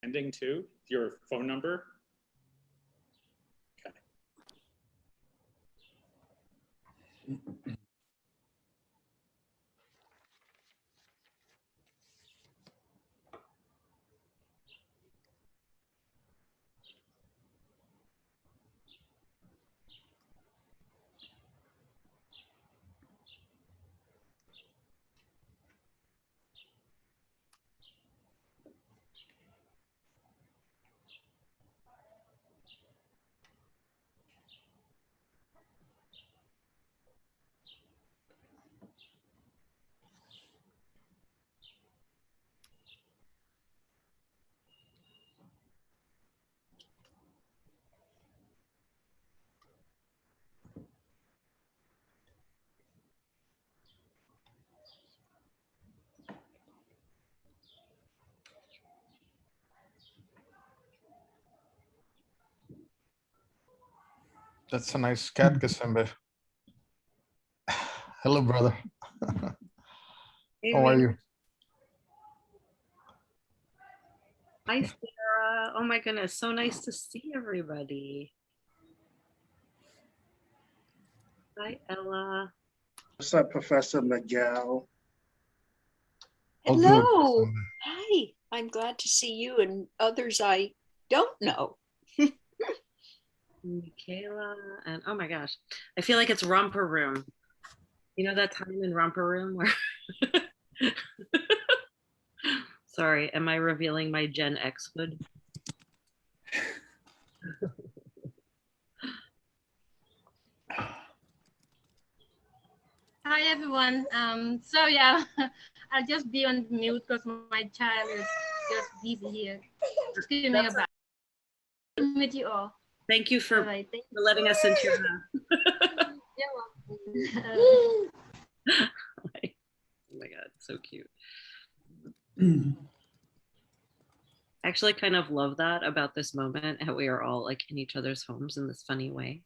ending too, your phone number? Okay. That's a nice cat, Kasembe. Hello, brother. Hey, How are you? Hi, Sarah. Oh my goodness, so nice to see everybody. Hi, Ella. What's up, Professor Miguel? All good, Hello. Kasembe. Hi. I'm glad to see you and others I don't know. Michaela, and oh my gosh, I feel like it's romper room. You know that time in romper room where sorry, am I revealing my Gen X hood? Hi everyone. So yeah, I'll just be on mute because my child is just busy here screaming about. Meet you all. Thank you for, Thank you. for letting us into your house. You're welcome. Oh my God, so cute. I actually kind of love that about this moment, how we are all like in each other's homes in this funny way.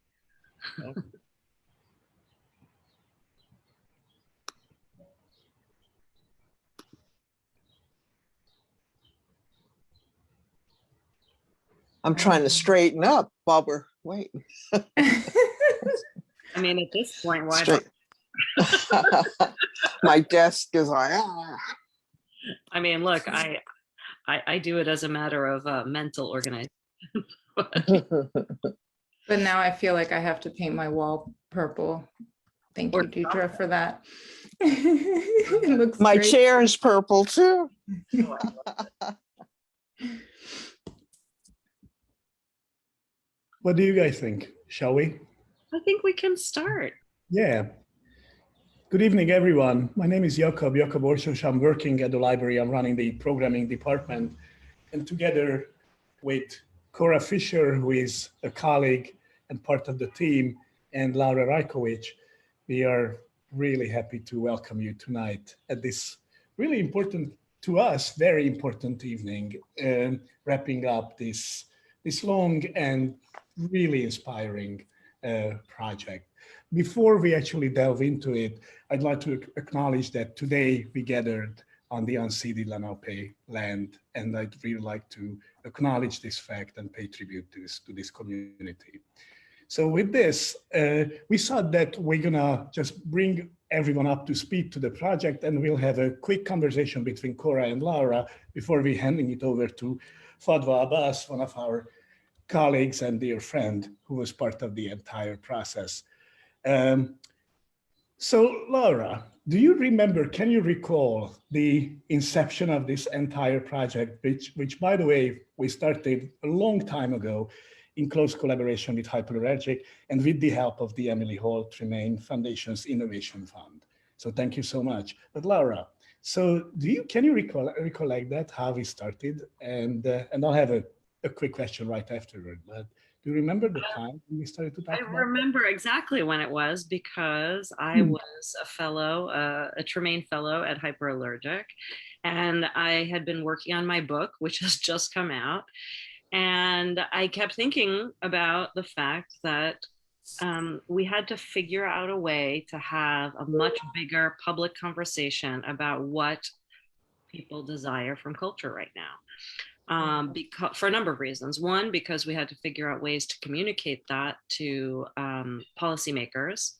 I'm trying to straighten up while we're waiting. I mean, at this point, why Straight. My desk is like, ah. I mean, look, I do it as a matter of mental organization. But now I feel like I have to paint my wall purple. Thank you, Deidre, for that. It looks My great. chair is purple too. What do you guys think? Shall we? I think we can start. Yeah. Good evening, everyone. My name is Jakob Orsos. I'm working at the library. I'm running the programming department. And together with Cora Fisher, who is a colleague and part of the team, and Laura Rajkovic, we are really happy to welcome you tonight at this really important, to us, very important evening, wrapping up this long and really inspiring project. Before we actually delve into it, I'd like to acknowledge that today we gathered on the unceded Lenape land, and I'd really like to acknowledge this fact and pay tribute to this community. So with this, we thought that we're gonna just bring everyone up to speed to the project, and we'll have a quick conversation between Cora and Laura before we handing it over to Fadwa Abbas, one of our colleagues and dear friend who was part of the entire process. So Laura, do you remember, can you recall the inception of this entire project, which by the way, we started a long time ago in close collaboration with Hyperallergic and with the help of the Emily Hall Tremaine Foundation's Innovation Fund. So thank you so much. But Laura, so can you recollect that, how we started? And I'll have a quick question right afterward, but do you remember the time when we started to talk about it? I remember exactly when it was because I was a fellow, a Tremaine fellow at Hyperallergic, and I had been working on my book, which has just come out. And I kept thinking about the fact that we had to figure out a way to have a much bigger public conversation about what people desire from culture right now. because for a number of reasons. One, because we had to figure out ways to communicate that to policymakers.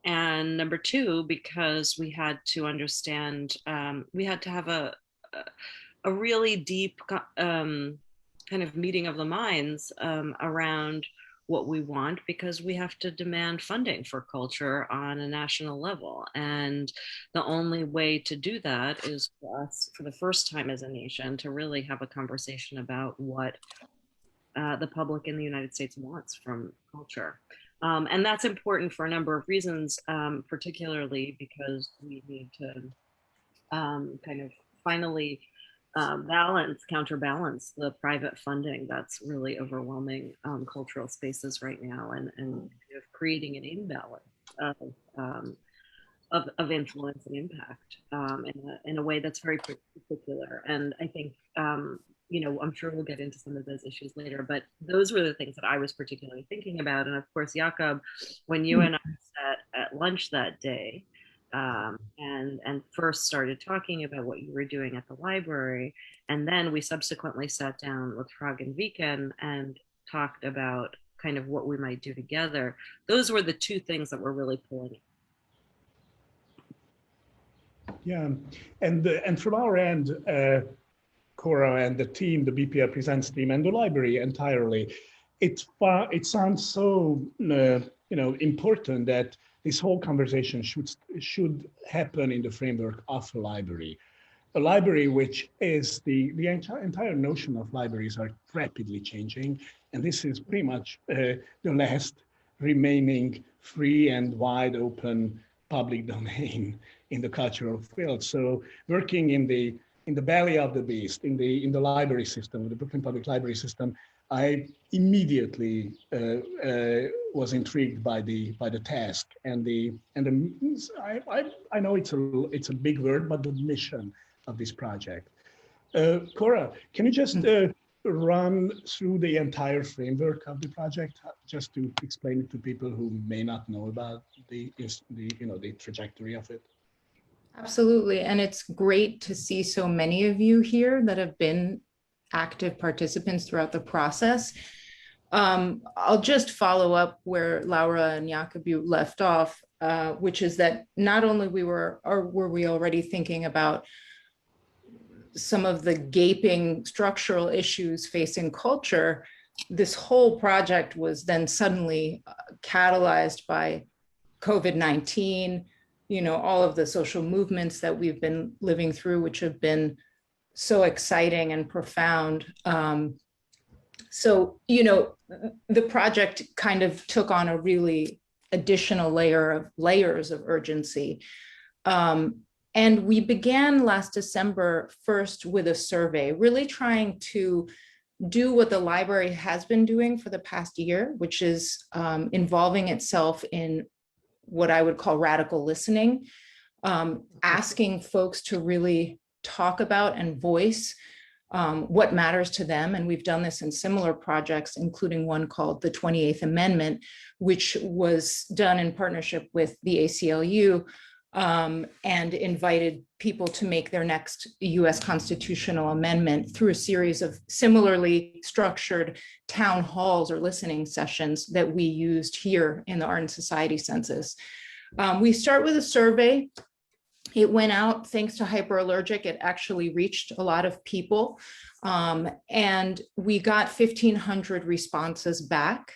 And number two, because we had to understand, we had to have a really deep kind of meeting of the minds around what we want, because we have to demand funding for culture on a national level. And the only way to do that is for us, for the first time as a nation, to really have a conversation about what the public in the United States wants from culture. And that's important for a number of reasons, particularly because we need to kind of finally counterbalance the private funding that's really overwhelming cultural spaces right now, and kind of creating an imbalance of influence and impact in a way that's very particular. And I think, you know, I'm sure we'll get into some of those issues later, but those were the things that I was particularly thinking about. And of course, Jakob, when you and I sat at lunch that day, and first started talking about what you were doing at the library. And then we subsequently sat down with Frag and Viken and talked about kind of what we might do together. Those were the two things that were really pulling. Yeah, and from our end, Cora and the team, the BPL Presents team and the library entirely, it sounds so important that this whole conversation should happen in the framework of a library which is the entire notion of libraries are rapidly changing, and this is pretty much the last remaining free and wide open public domain in the cultural field. So working in the belly of the beast, in the library system, the Brooklyn Public Library system, I immediately was intrigued by the task and I know it's a big word, but the mission of this project. Cora, can you just run through the entire framework of the project, just to explain it to people who may not know about the trajectory of it? Absolutely, and it's great to see so many of you here that have been active participants throughout the process. I'll just follow up where Laura and Jakob left off, which is that not only were we already thinking about some of the gaping structural issues facing culture, this whole project was then suddenly catalyzed by COVID-19, all of the social movements that we've been living through, which have been so exciting and profound. So, the project kind of took on a really additional layers of urgency. And we began last December first with a survey, really trying to do what the library has been doing for the past year, which is involving itself in what I would call radical listening, asking folks to really talk about and voice what matters to them. And we've done this in similar projects, including one called the 28th Amendment, which was done in partnership with the ACLU, and invited people to make their next US constitutional amendment through a series of similarly structured town halls or listening sessions that we used here in the Art and Society Census. We start with a survey. It went out thanks to Hyperallergic. It actually reached a lot of people, and we got 1,500 responses back.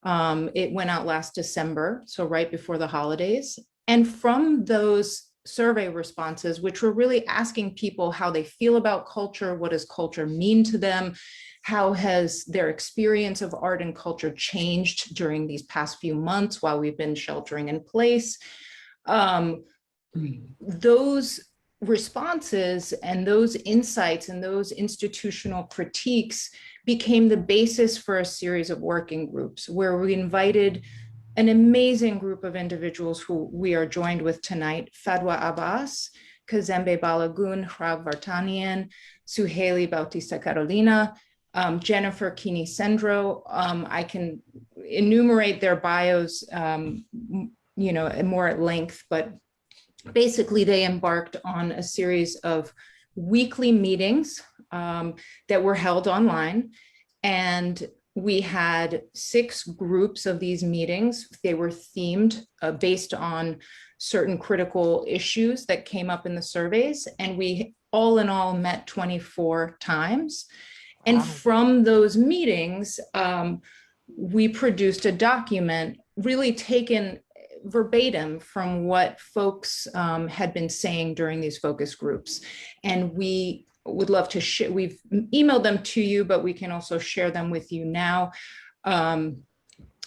It went out last December, so right before the holidays. And from those survey responses, which were really asking people how they feel about culture, what does culture mean to them, how has their experience of art and culture changed during these past few months while we've been sheltering in place. Those responses and those insights and those institutional critiques became the basis for a series of working groups where we invited an amazing group of individuals who we are joined with tonight: Fadwa Abbas, Kazembe Balagun, Hrag Vartanian, Suhaili Bautista Carolina, Jennifer Kini Sendro. I can enumerate their bios, more at length, but basically they embarked on a series of weekly meetings that were held online. And we had 6 groups of these meetings. They were themed based on certain critical issues that came up in the surveys. And we all in all met 24 times. And Wow. from those meetings, we produced a document really taken verbatim from what folks had been saying during these focus groups. And we would love to share, we've emailed them to you, but we can also share them with you now.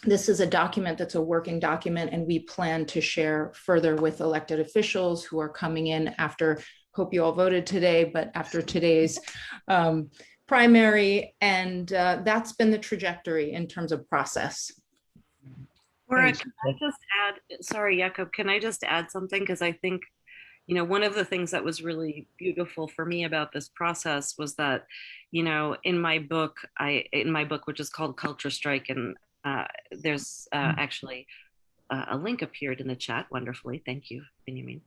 This is a document that's a working document, and we plan to share further with elected officials who are coming in after, hope you all voted today, but after today's primary. And that's been the trajectory in terms of process. Laura, Thanks. can I just add, sorry, Jakob, can I just add something? Because I think, you know, one of the things that was really beautiful for me about this process was that, you know, in my book, which is called Culture Strike, and there's actually a link appeared in the chat wonderfully. Thank you, Benjamin.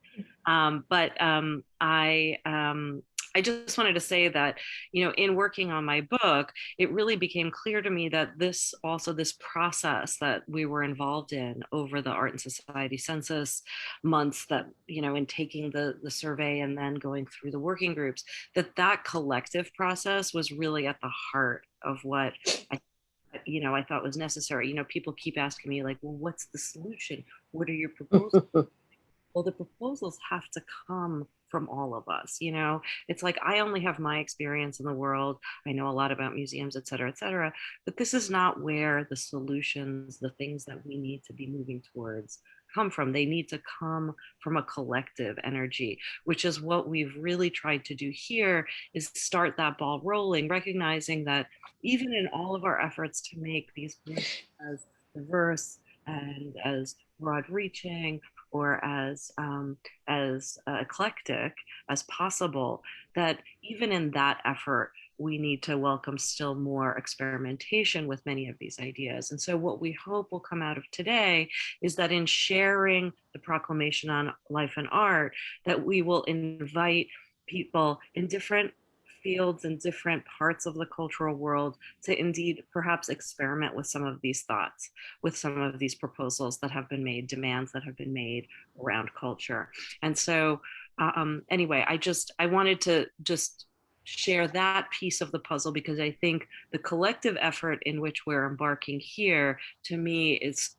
I just wanted to say that, you know, in working on my book, it really became clear to me that this process that we were involved in over the Art and Society Census months, that, you know, in taking the survey and then going through the working groups, that collective process was really at the heart of what I thought was necessary. You know, people keep asking me like, well, what's the solution? What are your proposals? Well, the proposals have to come from all of us. You know, it's like, I only have my experience in the world. I know a lot about museums, et cetera, but this is not where the solutions, the things that we need to be moving towards come from. They need to come from a collective energy, which is what we've really tried to do here, is start that ball rolling, recognizing that even in all of our efforts to make these groups as diverse and as broad reaching or as eclectic as possible, that even in that effort, we need to welcome still more experimentation with many of these ideas. And so what we hope will come out of today is that in sharing the proclamation on life and art, that we will invite people in different fields and different parts of the cultural world to indeed perhaps experiment with some of these thoughts, with some of these proposals that have been made, demands that have been made around culture. And so anyway, I wanted to just share that piece of the puzzle, because I think the collective effort in which we're embarking here, to me, is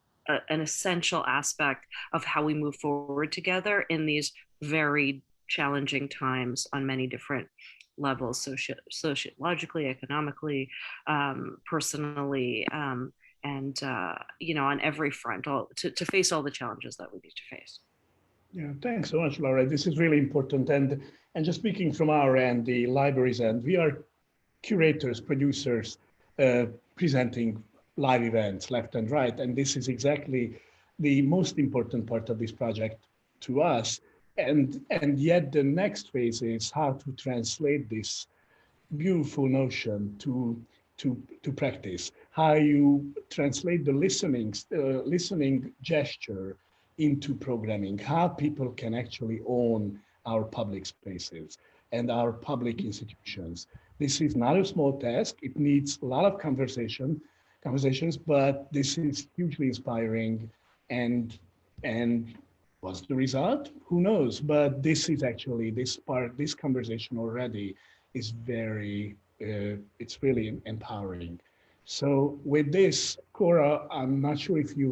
an essential aspect of how we move forward together in these very challenging times on many different levels, sociologically, economically, personally, and you know, on every front, to face all the challenges that we need to face. Yeah, thanks so much, Laura. This is really important. And just speaking from our end, the library's end, we are curators, producers, presenting live events left and right. And this is exactly the most important part of this project to us. And yet the next phase is how to translate this beautiful notion to practice, how you translate the listening gesture into programming, how people can actually own our public spaces and our public institutions. This is not a small task. It needs a lot of conversations, but this is hugely inspiring. And what's the result? Who knows? But this is actually, this conversation already is very, it's really empowering. So with this, Cora, I'm not sure if you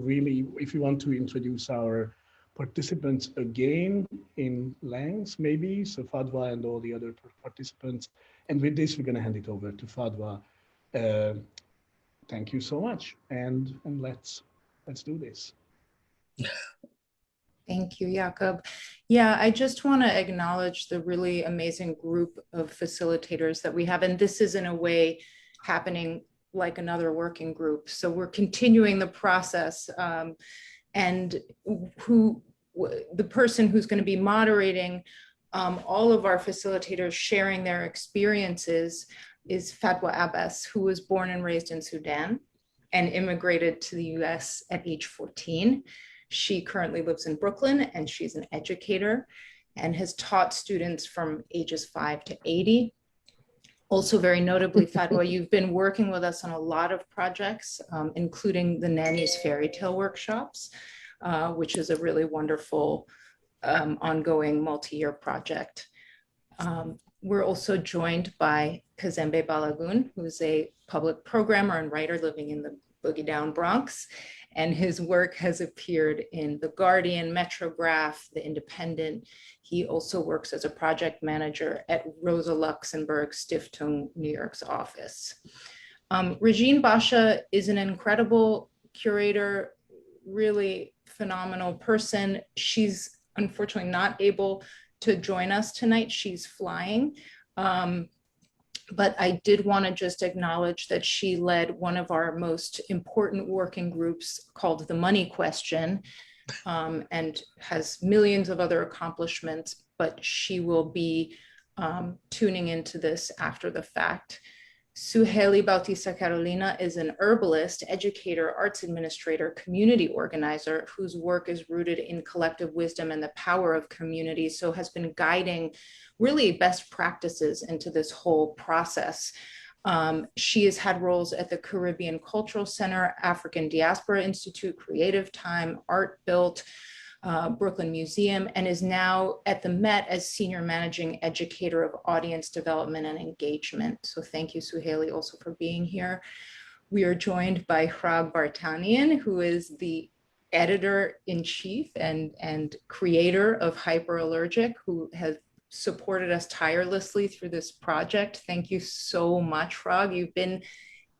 want to introduce our participants again in length, maybe, so Fadwa and all the other participants. And with this, we're going to hand it over to Fadwa. Thank you so much, and let's do this. Thank you, Jakob. Yeah, I just want to acknowledge the really amazing group of facilitators that we have. And this is in a way happening like another working group. So we're continuing the process. And the person who's going to be moderating all of our facilitators sharing their experiences is Fadwa Abbas, who was born and raised in Sudan and immigrated to the US at age 14. She currently lives in Brooklyn, and she's an educator and has taught students from ages 5 to 80 Also, very notably, Fadwa, you've been working with us on a lot of projects, including the Nanny's Fairy Tale workshops, which is a really wonderful ongoing multi-year project. We're also joined by Kazembe Balagun, who's a public programmer and writer living in the Boogie Down Bronx. And his work has appeared in The Guardian, Metrograph, The Independent. He also works as a project manager at Rosa Luxemburg Stiftung, New York's office. Regine Basha is an incredible curator, really phenomenal person. She's unfortunately not able to join us tonight. She's flying. But I did want to just acknowledge that she led one of our most important working groups called The Money Question, and has millions of other accomplishments, but she will be tuning into this after the fact. Suheli Bautista Carolina is an herbalist, educator, arts administrator, community organizer whose work is rooted in collective wisdom and the power of community, so has been guiding really best practices into this whole process. She has had roles at the Caribbean Cultural Center, African Diaspora Institute, Creative Time, Art Built, Brooklyn Museum, and is now at the Met as Senior Managing Educator of Audience Development and Engagement. So thank you, Suheli, also for being here. We are joined by Hrag Bartanian, who is the editor-in-chief and creator of Hyperallergic, who has supported us tirelessly through this project. Thank you so much, Hrag. You've been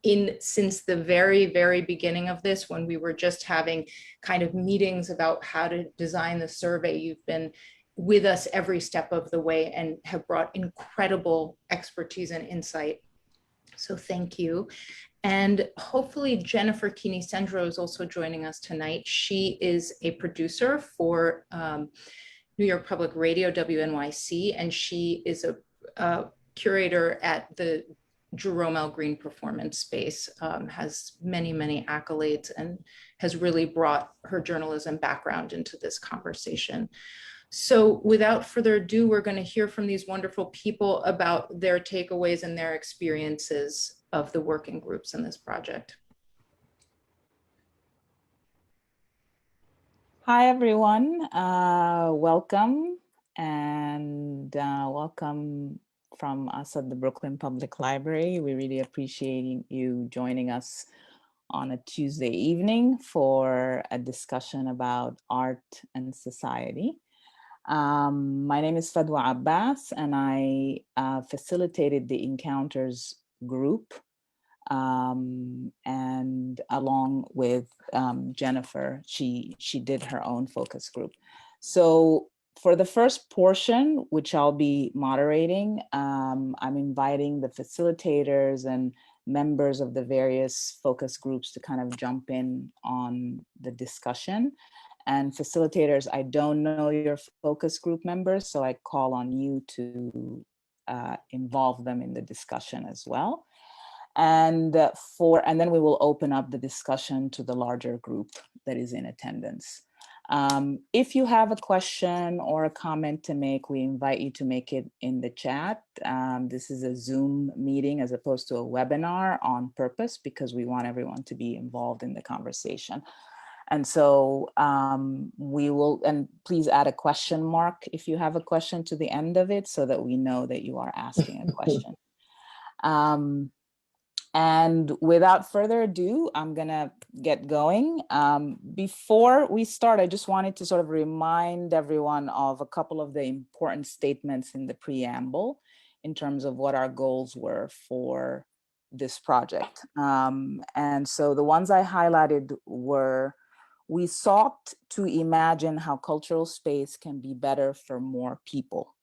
in since the very, very beginning of this, when we were just having kind of meetings about how to design the survey. You've been with us every step of the way and have brought incredible expertise and insight. So thank you. And hopefully Jennifer Kini Sendro is also joining us tonight. She is a producer for New York Public Radio, WNYC, and she is a curator at the Jerome L. Green Performance Space, has many, many accolades, and has really brought her journalism background into this conversation. So without further ado, we're going to hear from these wonderful people about their takeaways and their experiences of the working groups in this project. Hi, everyone. Welcome, and welcome from us at the Brooklyn Public Library. We really appreciate you joining us on a Tuesday evening for a discussion about art and society. My name is Fadwa Abbas, and I facilitated the Encounters group, and along with Jennifer, she did her own focus group. So for the first portion, which I'll be moderating, I'm inviting the facilitators and members of the various focus groups to kind of jump in on the discussion. And facilitators, I don't know your focus group members, so I call on you to involve them in the discussion as well. And then we will open up the discussion to the larger group that is in attendance. If you have a question or a comment to make, we invite you to make it in the chat. This is a Zoom meeting as opposed to a webinar on purpose, because we want everyone to be involved in the conversation. And so we will, and please add a question mark if you have a question to the end of it, so that we know that you are asking a question. And without further ado, I'm gonna get going. Before we start, I just wanted to sort of remind everyone of a couple of the important statements in the preamble in terms of what our goals were for this project. And so the ones I highlighted were, we sought to imagine how cultural space can be better for more people.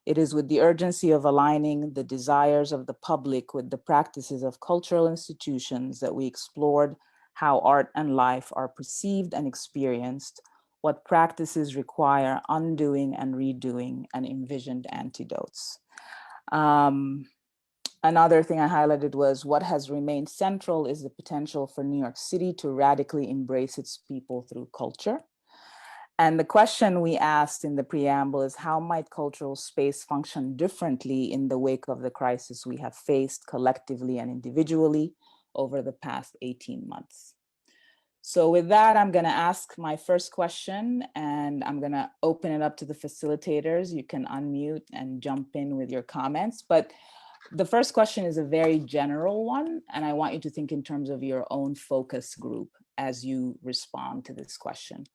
It is with the urgency of aligning the desires of the public with the practices of cultural institutions that we explored how art and life are perceived and experienced, what practices require undoing and redoing, and envisioned antidotes. Another thing I highlighted was, what has remained central is the potential for New York City to radically embrace its people through culture. And the question we asked in the preamble is, how might cultural space function differently in the wake of the crisis we have faced collectively and individually over the past 18 months? So with that, I'm going to ask my first question, and I'm going to open it up to the facilitators. You can unmute and jump in with your comments. But the first question is a very general one, and I want you to think in terms of your own focus group as you respond to this question.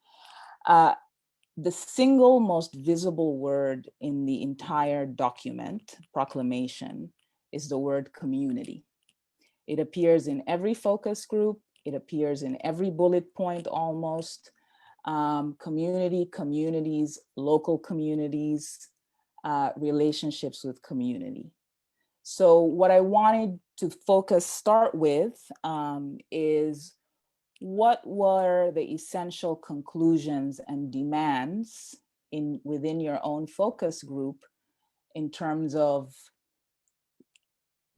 The single most visible word in the entire document, proclamation, is the word community. It appears in every focus group. It appears in every bullet point almost. Community, communities, local communities, relationships with community. So what I wanted to start with is, what were the essential conclusions and demands within your own focus group in terms of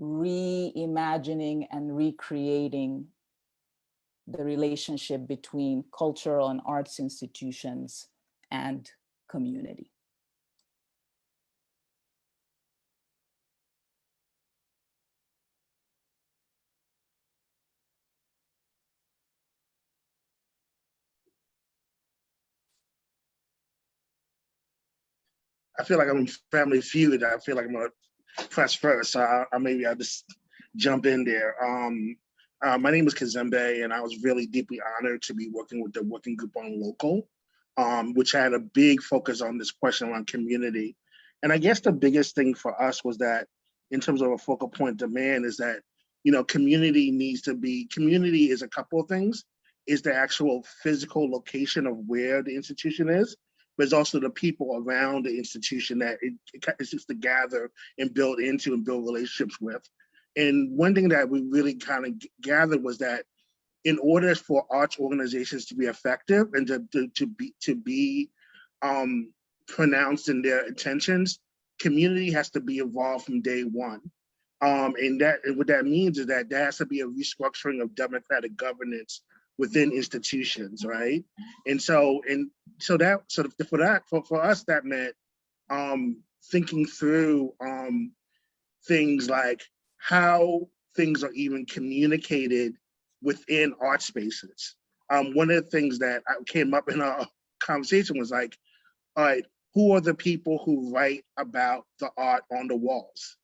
reimagining and recreating the relationship between cultural and arts institutions and community? I feel like I'm in Family Feud. I feel like I'm gonna press first. So I'll just jump in there. My name is Kazembe, and I was really deeply honored to be working with the working group on local, which had a big focus on this question around community. And I guess the biggest thing for us was that, in terms of a focal point demand, is that, community is a couple of things. Is the actual physical location of where the institution is, but it's also the people around the institution that it's just to gather and build into and build relationships with. And one thing that we really kind of gathered was that in order for arts organizations to be effective and to be pronounced in their intentions, community has to be involved from day one. And what that means is that there has to be a restructuring of democratic governance within institutions, right? And so for us, that meant thinking through things like how things are even communicated within art spaces. One of the things that came up in our conversation was like, all right, who are the people who write about the art on the walls?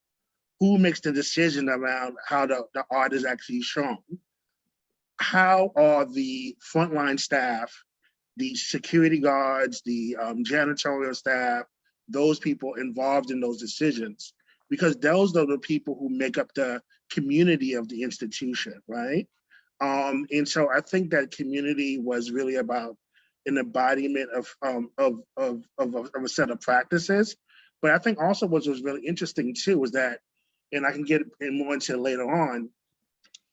Who makes the decision around how the art is actually shown? How are the frontline staff, the security guards, the janitorial staff, those people involved in those decisions? Because those are the people who make up the community of the institution, right? And so I think that community was really about an embodiment of a set of practices. But I think also what was really interesting too was that, and I can get more into it later on,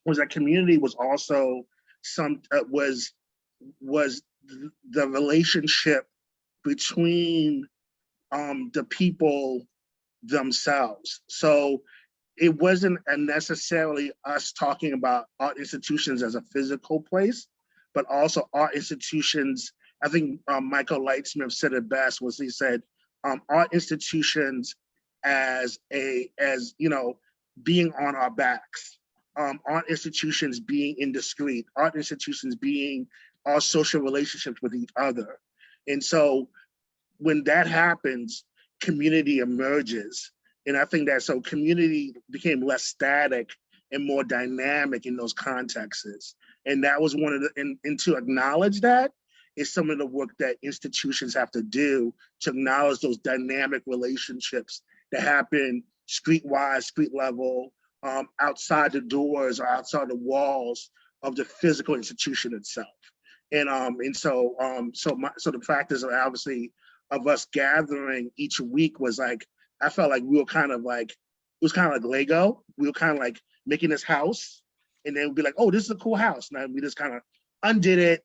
was that community was also was the relationship between the people themselves. So it wasn't necessarily us talking about art institutions as a physical place, but also art institutions. I think Michael Lightsmith said it best, was he said, art institutions as being on our backs, art institutions being indiscreet, art institutions being our social relationships with each other. And so when that happens, community emerges. And I think that so community became less static and more dynamic in those contexts. And that was one of the, and to acknowledge that is some of the work that institutions have to do to acknowledge those dynamic relationships that happen streetwise, street level, outside the doors or outside the walls of the physical institution itself. And so the practice of obviously of us gathering each week was like, I felt like we were kind of like, it was kind of like Lego. We were kind of like making this house, and then we'd be like, oh, this is a cool house. And we just kind of undid it.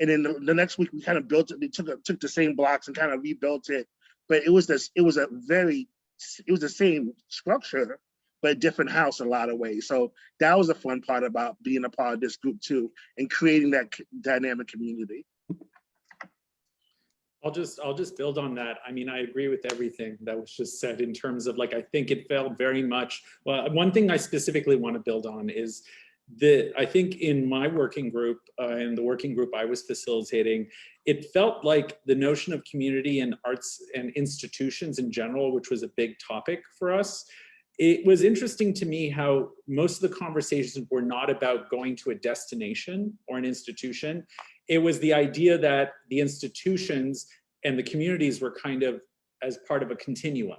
And then the next week we kind of built it. We took the same blocks and kind of rebuilt it. But it was the same structure, but a different house in a lot of ways. So that was the fun part about being a part of this group too, and creating that dynamic community. I'll just build on that. I mean, I agree with everything that was just said in terms of like, I think it felt very much, well, one thing I specifically want to build on is I think in my working group, in the working group I was facilitating, it felt like the notion of community and arts and institutions in general, which was a big topic for us. It was interesting to me how most of the conversations were not about going to a destination or an institution. It was the idea that the institutions and the communities were kind of as part of a continuum.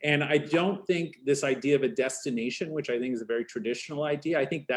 And I don't think this idea of a destination, which I think is a very traditional idea, I think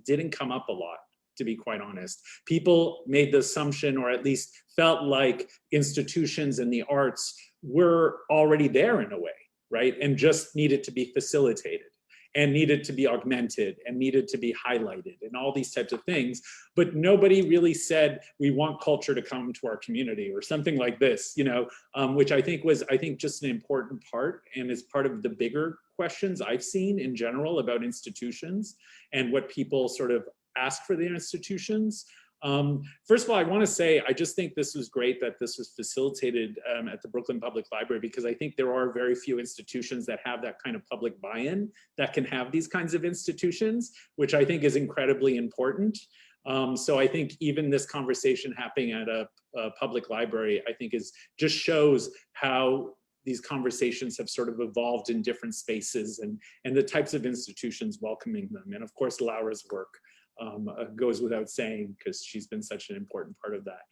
didn't come up a lot, to be quite honest. People made the assumption, or at least felt like institutions and the arts were already there in a way, right? And just needed to be facilitated and needed to be augmented and needed to be highlighted and all these types of things. But nobody really said, we want culture to come to our community or something like this, you know, which I think was, just an important part and is part of the bigger questions I've seen in general about institutions and what people sort of ask for their institutions. First of all, I want to say, I just think this was great that this was facilitated at the Brooklyn Public Library, because I think there are very few institutions that have that kind of public buy-in that can have these kinds of institutions, which I think is incredibly important. So I think even this conversation happening at a public library, I think just shows how these conversations have sort of evolved in different spaces and the types of institutions welcoming them. And of course, Laura's work goes without saying, because she's been such an important part of that.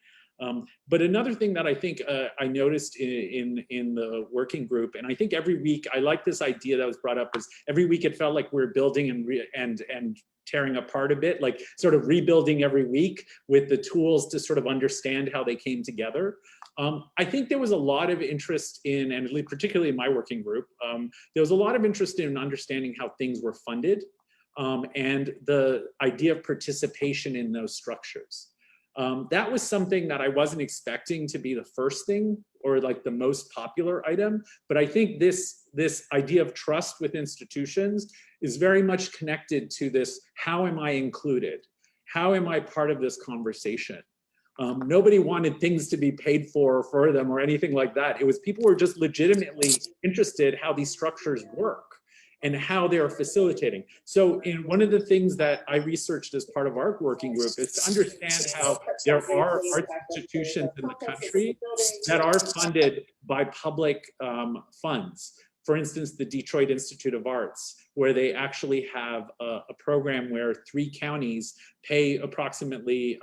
But another thing that I think I noticed in the working group, and I think every week, I like this idea that was brought up, is every week it felt like we're building and tearing apart a bit, like sort of rebuilding every week with the tools to sort of understand how they came together. I think there was a lot of interest in, and particularly in my working group, there was a lot of interest in understanding how things were funded. And the idea of participation in those structures. That was something that I wasn't expecting to be the first thing or like the most popular item, but I think this idea of trust with institutions is very much connected to this: how am I included? How am I part of this conversation? Nobody wanted things to be paid for them or anything like that. It was people were just legitimately interested how these structures work and how they are facilitating. So one of the things that I researched as part of our working group is to understand how there are arts institutions in the country that are funded by public funds. For instance, the Detroit Institute of Arts, where they actually have a program where 3 counties pay approximately,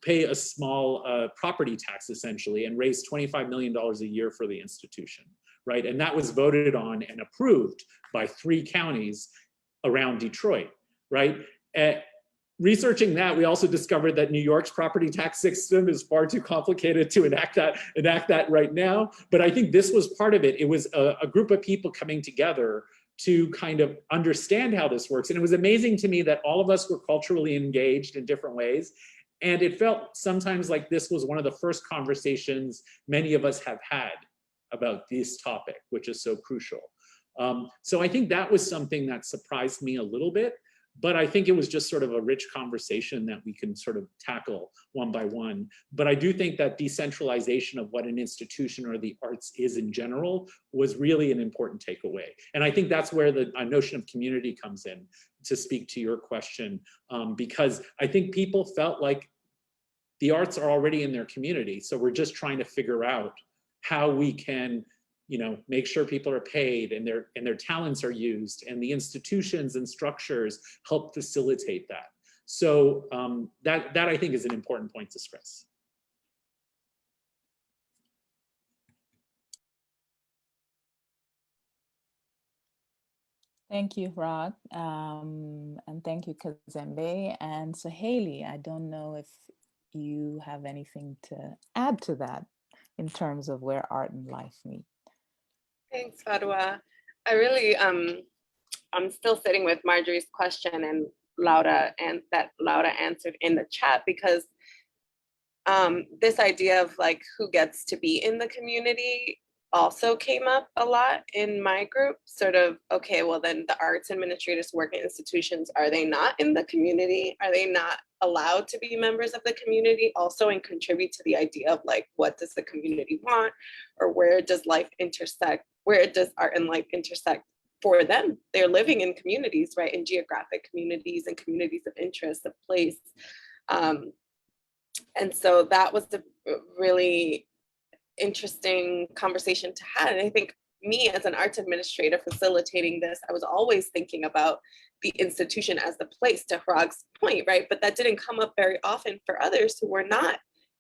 pay a small property tax essentially, and raise $25 million a year for the institution. Right, and that was voted on and approved by 3 counties around Detroit, right? Researching that, we also discovered that New York's property tax system is far too complicated to enact that right now. But I think this was part of it. It was a group of people coming together to kind of understand how this works. And it was amazing to me that all of us were culturally engaged in different ways. And it felt sometimes like this was one of the first conversations many of us have had about this topic, which is so crucial. So I think that was something that surprised me a little bit, but I think it was just sort of a rich conversation that we can sort of tackle one by one. But I do think that decentralization of what an institution or the arts is in general was really an important takeaway. And I think that's where the notion of community comes in, to speak to your question, because I think people felt like the arts are already in their community. So we're just trying to figure out how we can, make sure people are paid and their talents are used, and the institutions and structures help facilitate that. So that I think is an important point to stress. Thank you, Rod, and thank you, Kazembe. And so Haley, I don't know if you have anything to add to that in terms of where art and life meet. Thanks, Fadwa. I really, I'm still sitting with Marjorie's question and Laura answered in the chat, because this idea of like who gets to be in the community also came up a lot in my group, sort of, okay, well then the arts administrators who work in institutions, are they not in the community? Are they not allowed to be members of the community also and contribute to the idea of like, what does the community want? Or where does life intersect? Where does art and life intersect for them? They're living in communities, right? In geographic communities and communities of interest, of place. And so that was the really interesting conversation to have. And I think me as an arts administrator facilitating this, I was always thinking about the institution as the place, to Hrag's point, right? But that didn't come up very often for others who were not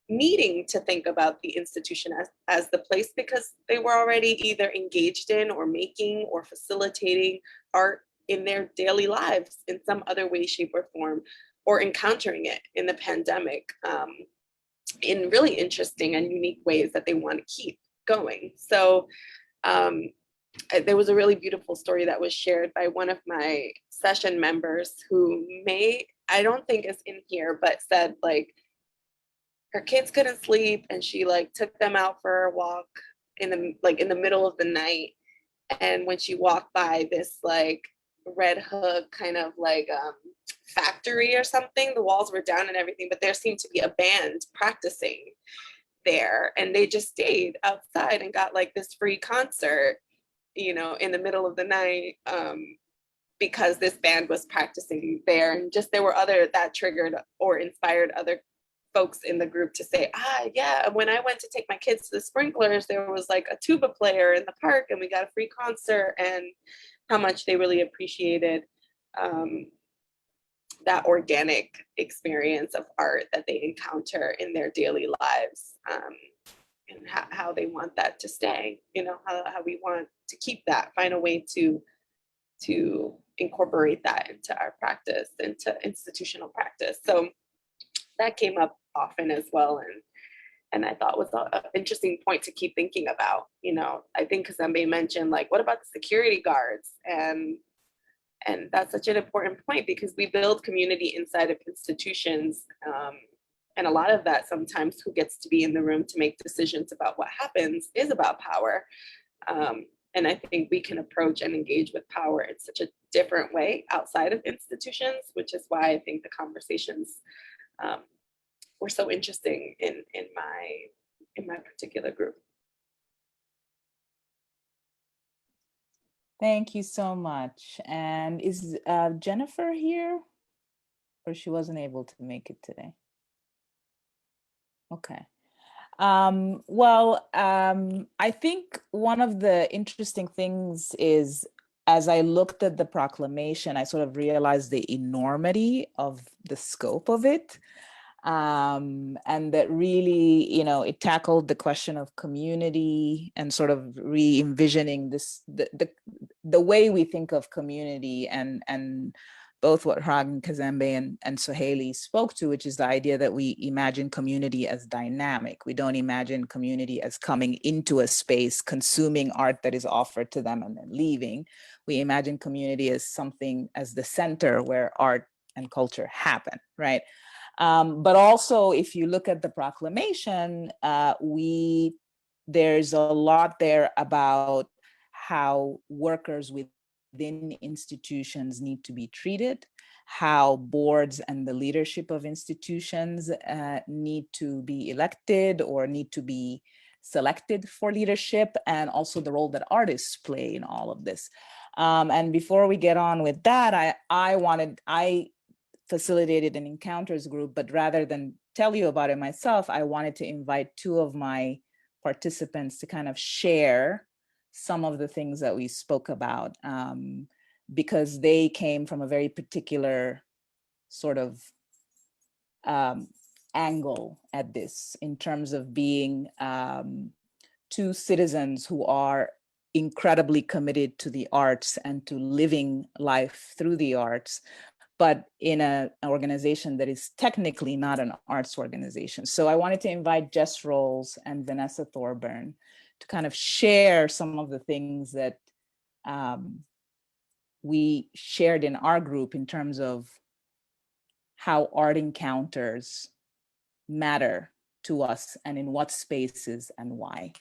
needing to think about the institution as the place, because they were already either engaged in or making or facilitating art in their daily lives in some other way, shape, or form, or encountering it in the pandemic in really interesting and unique ways that they want to keep going. So there was a really beautiful story that was shared by one of my session members who I don't think is in here, but said like her kids couldn't sleep and she like took them out for a walk in the middle of the night. And when she walked by this like Red Hook kind of like factory or something, the walls were down and everything, but there seemed to be a band practicing there, and they just stayed outside and got like this free concert, you know, in the middle of the night, because this band was practicing there. And just there were other that triggered or inspired other folks in the group to say, yeah, when I went to take my kids to the sprinklers, there was like a tuba player in the park and we got a free concert, and how much they really appreciated that organic experience of art that they encounter in their daily lives, and how they want that to stay, you know, how we want to keep that, find a way to incorporate that into our practice, into institutional practice. So that came up often as well, and I thought was an interesting point to keep thinking about. You know, I think Kazembe mentioned like, what about the security guards? And that's such an important point, because we build community inside of institutions. And a lot of that, sometimes who gets to be in the room to make decisions about what happens is about power. And I think we can approach and engage with power in such a different way outside of institutions, which is why I think the conversations were so interesting in my particular group. Thank you so much. And is Jennifer here? Or she wasn't able to make it today? Okay. I think one of the interesting things is, as I looked at the proclamation, I sort of realized the enormity of the scope of it. And that really, you know, it tackled the question of community and sort of re-envisioning this, the way we think of community, and both what Hrag and Kazembe and Sohaili spoke to, which is the idea that we imagine community as dynamic. We don't imagine community as coming into a space, consuming art that is offered to them and then leaving. We imagine community as something, as the center where art and culture happen, right? But also, if you look at the proclamation, there's a lot there about how workers within institutions need to be treated, how boards and the leadership of institutions need to be elected or need to be selected for leadership, and also the role that artists play in all of this. And before we get on with that, I facilitated an encounters group, but rather than tell you about it myself, I wanted to invite two of my participants to kind of share some of the things that we spoke about, because they came from a very particular sort of angle at this, in terms of being two citizens who are incredibly committed to the arts and to living life through the arts, but in an organization that is technically not an arts organization. So I wanted to invite Jess Rolls and Vanessa Thorburn to kind of share some of the things that we shared in our group in terms of how art encounters matter to us and in what spaces and why.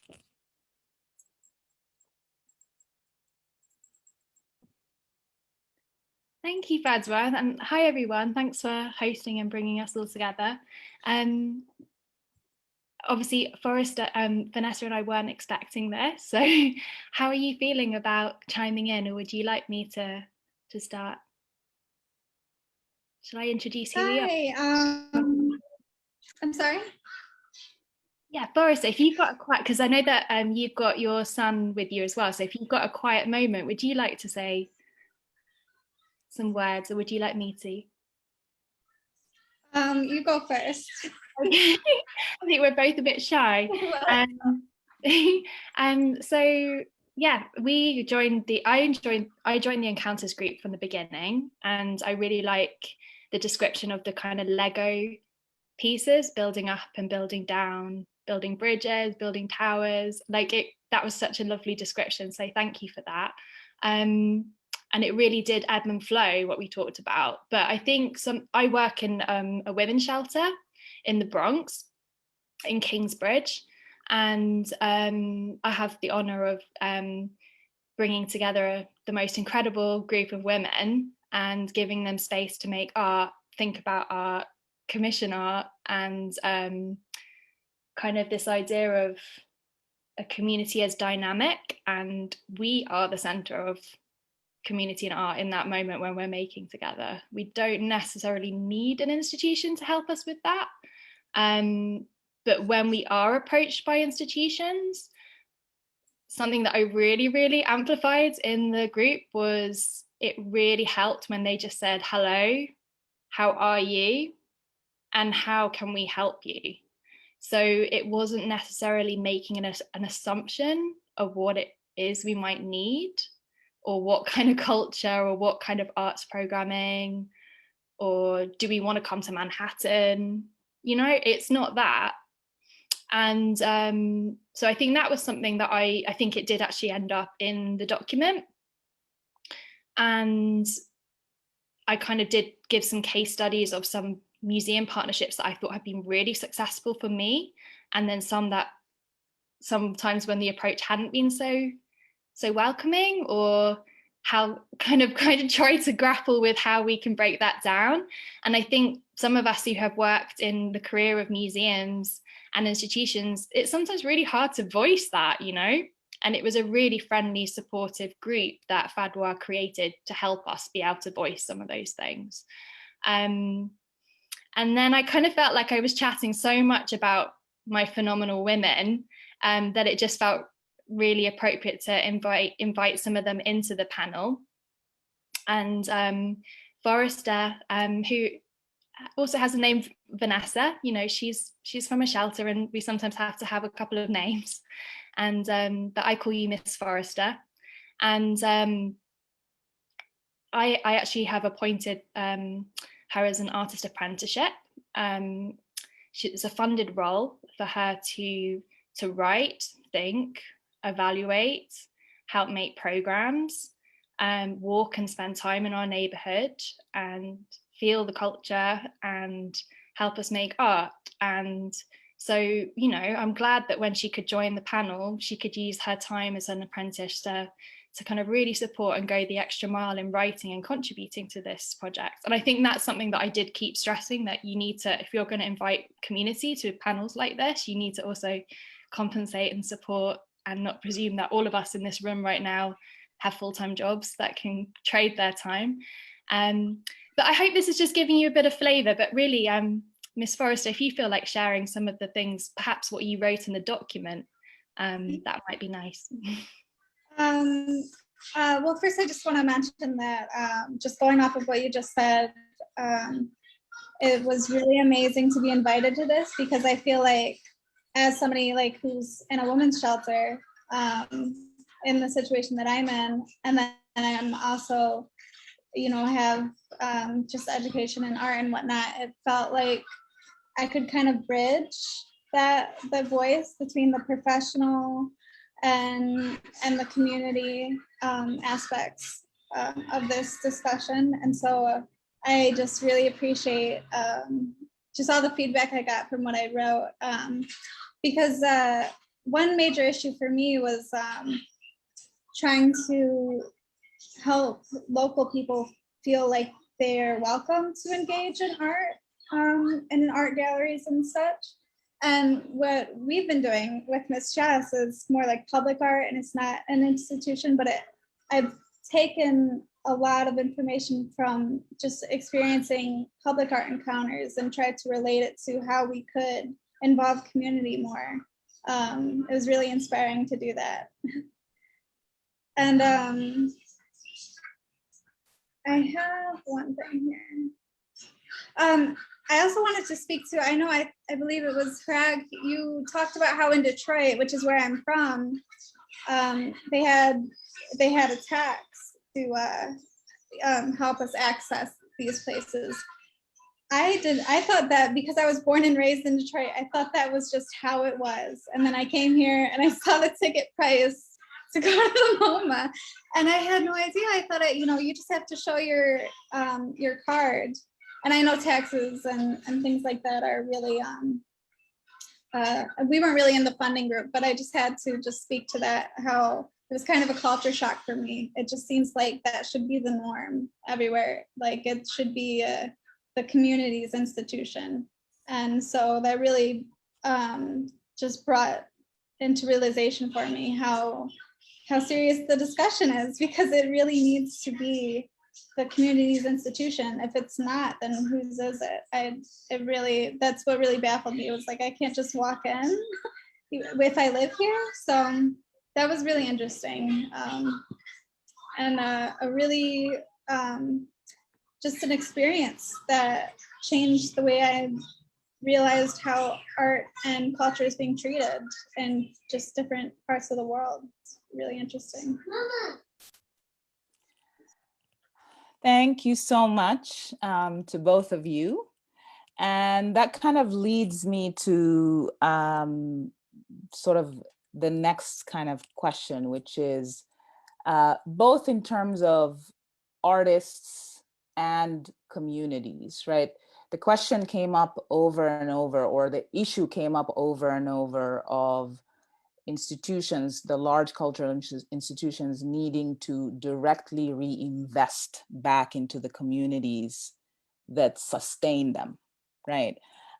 Thank you, Fadzwa, and hi everyone. Thanks for hosting and bringing us all together. Obviously, Forrester, Vanessa and I weren't expecting this, so how are you feeling about chiming in, or would you like me to start? Shall I introduce who we are? Hi, I'm sorry. Yeah, Forrester, if you've got a quiet, because I know that you've got your son with you as well, so if you've got a quiet moment, would you like to say some words, or would you like me to? You go first. Okay. I think we're both a bit shy. So yeah, I joined the Encounters group from the beginning, and I really like the description of the kind of Lego pieces, building up and building down, building bridges, building towers. That was such a lovely description. So thank you for that. And it really did ebb and flow what we talked about. But I think I work in a women's shelter in the Bronx, in Kingsbridge, and I have the honor of bringing together the most incredible group of women and giving them space to make art, think about art, commission art, and kind of this idea of a community as dynamic, and we are the center of community and art in that moment when we're making together. We don't necessarily need an institution to help us with that. But when we are approached by institutions, something that I really, really amplified in the group was it really helped when they just said, hello, how are you? And how can we help you? So it wasn't necessarily making an assumption of what it is we might need, or what kind of culture, or what kind of arts programming, or do we want to come to Manhattan? You know, it's not that. And so I think that was something that I think it did actually end up in the document. And I kind of did give some case studies of some museum partnerships that I thought had been really successful for me, and then some that sometimes when the approach hadn't been so welcoming, or how kind of try to grapple with how we can break that down. And I think some of us who have worked in the career of museums and institutions, it's sometimes really hard to voice that, you know. And it was a really friendly, supportive group that Fadwa created to help us be able to voice some of those things. And then I kind of felt like I was chatting so much about my phenomenal women that it just felt really appropriate to invite some of them into the panel. And Forrester, who also has the name Vanessa, you know, she's from a shelter, and we sometimes have to have a couple of names. And but I call you Miss Forrester. And I actually have appointed her as an artist apprenticeship. It's a funded role for her to write, think, evaluate, help make programs, walk and spend time in our neighborhood and feel the culture and help us make art. And so, you know, I'm glad that when she could join the panel, she could use her time as an apprentice to kind of really support and go the extra mile in writing and contributing to this project. And I think that's something that I did keep stressing, that you need to, if you're going to invite community to panels like this, you need to also compensate and support, and not presume that all of us in this room right now have full-time jobs that can trade their time. But I hope this is just giving you a bit of flavour. But really, Miss Forrester, if you feel like sharing some of the things, perhaps what you wrote in the document, that might be nice. Well, first I just want to mention that just going off of what you just said, it was really amazing to be invited to this, because I feel like, as somebody like who's in a women's shelter, in the situation that I'm in, and then I'm also, you know, have just education in art and whatnot, it felt like I could kind of bridge the voice between the professional and the community aspects of this discussion. And so I just really appreciate just all the feedback I got from what I wrote, because one major issue for me was trying to help local people feel like they're welcome to engage in art and in art galleries and such. And what we've been doing with Miss Jess is more like public art, and it's not an institution, but I've taken a lot of information from just experiencing public art encounters and tried to relate it to how we could involve community more. It was really inspiring to do that. And I have one thing here. I also wanted to speak to, I know I believe it was Hrag, you talked about how in Detroit, which is where I'm from, they had a tax to help us access these places. I thought that because I was born and raised in Detroit, I thought that was just how it was. And then I came here and I saw the ticket price to go to the MoMA, and I had no idea. I thought, you just have to show your card. And I know taxes and things like that are really, we weren't really in the funding group, but I just had to just speak to that, how it was kind of a culture shock for me. It just seems like that should be the norm everywhere. Like it should be the community's institution. And so that really just brought into realization for me how serious the discussion is, because it really needs to be the community's institution. If it's not, then whose is it? That's what really baffled me. It was like, I can't just walk in if I live here. So that was really interesting. And a really, just an experience that changed the way I realized how art and culture is being treated in just different parts of the world. It's really interesting. Thank you so much to both of you. And that kind of leads me to sort of the next kind of question, which is both in terms of artists and communities, right? The question came up over and over, or the issue came up over and over of institutions, the large cultural institutions needing to directly reinvest back into the communities that sustain them, right?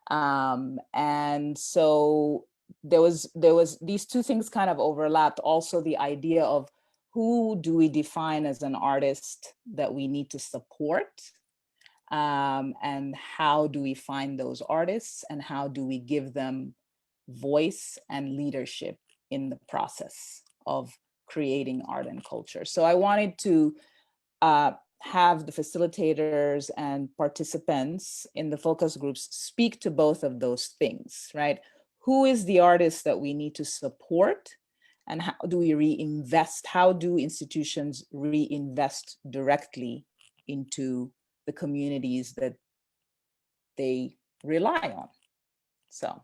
And so there was these two things kind of overlapped. Also the idea of who do we define as an artist that we need to support? And how do we find those artists, and how do we give them voice and leadership in the process of creating art and culture? So I wanted to have the facilitators and participants in the focus groups speak to both of those things, right? Who is the artist that we need to support, and how do we reinvest? How do institutions reinvest directly into the communities that they rely on? So.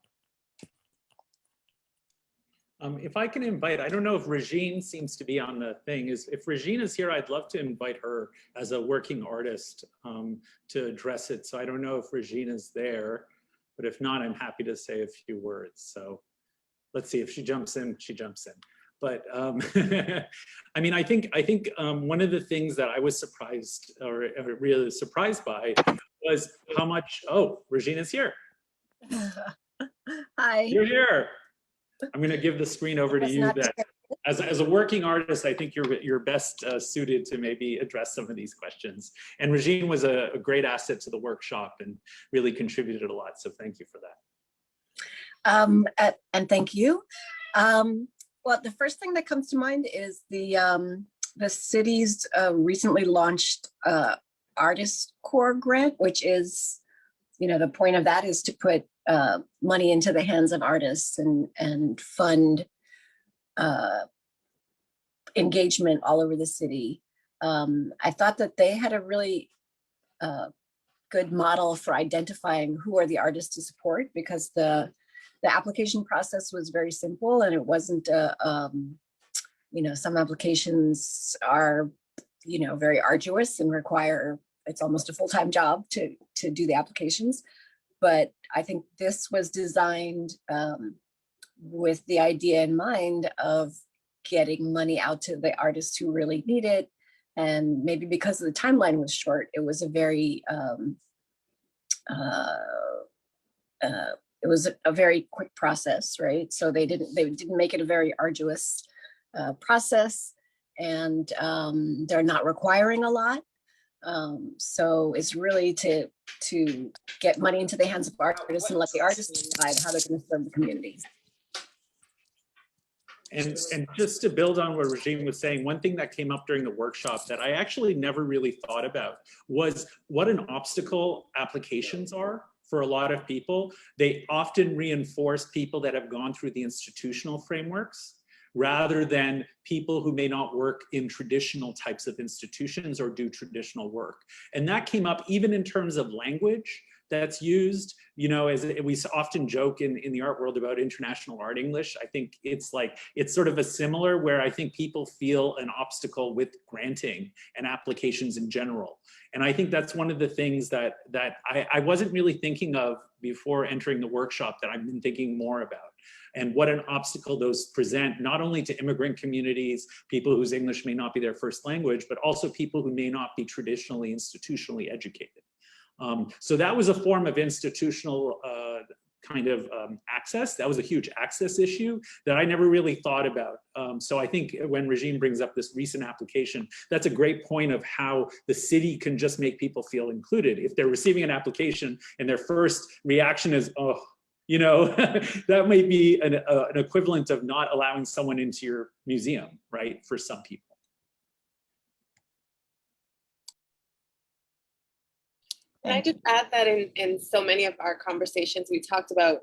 If I can invite, I don't know if Regine seems to be on the thing. If Regine is here, I'd love to invite her as a working artist to address it. So I don't know if Regine is there, but if not, I'm happy to say a few words. So let's see, if she jumps in, she jumps in. But I mean, I think one of the things that I was surprised or really surprised by was how much, oh, Regine is here. Hi. You're here. I'm going to give the screen over to you. That as a working artist, I think you're best suited to maybe address some of these questions. And Regine was a great asset to the workshop and really contributed a lot. So thank you for that. And thank you. Well, the first thing that comes to mind is the city's recently launched Artist Corps grant, which is, the point of that is to put money into the hands of artists and fund engagement all over the city. I thought that they had a really good model for identifying who are the artists to support, because the application process was very simple, and it wasn't, some applications are, very arduous and require, it's almost a full-time job to do the applications. But I think this was designed with the idea in mind of getting money out to the artists who really need it, And maybe because the timeline was short, it was a very, it was a very quick process, right? So they didn't make it a very arduous process, and they're not requiring a lot. So it's really to get money into the hands of artists and let the artists decide how they're going to serve the community. And just to build on what Regine was saying, one thing that came up during the workshop that I actually never really thought about was what an obstacle applications are for a lot of people. They often reinforce people that have gone through the institutional frameworks rather than people who may not work in traditional types of institutions or do traditional work. And that came up even in terms of language that's used, you know, as we often joke in the art world about international art English. I think it's sort of a similar where I think people feel an obstacle with granting and applications in general. And I think that's one of the things that I wasn't really thinking of before entering the workshop that I've been thinking more about, and what an obstacle those present, not only to immigrant communities, people whose English may not be their first language, but also people who may not be traditionally institutionally educated. So that was a form of institutional access. That was a huge access issue that I never really thought about. So I think when Regine brings up this recent application, that's a great point of how the city can just make people feel included. If they're receiving an application and their first reaction is, oh, you know, that might be an equivalent of not allowing someone into your museum, right, for some people. Can I just add that in so many of our conversations, we talked about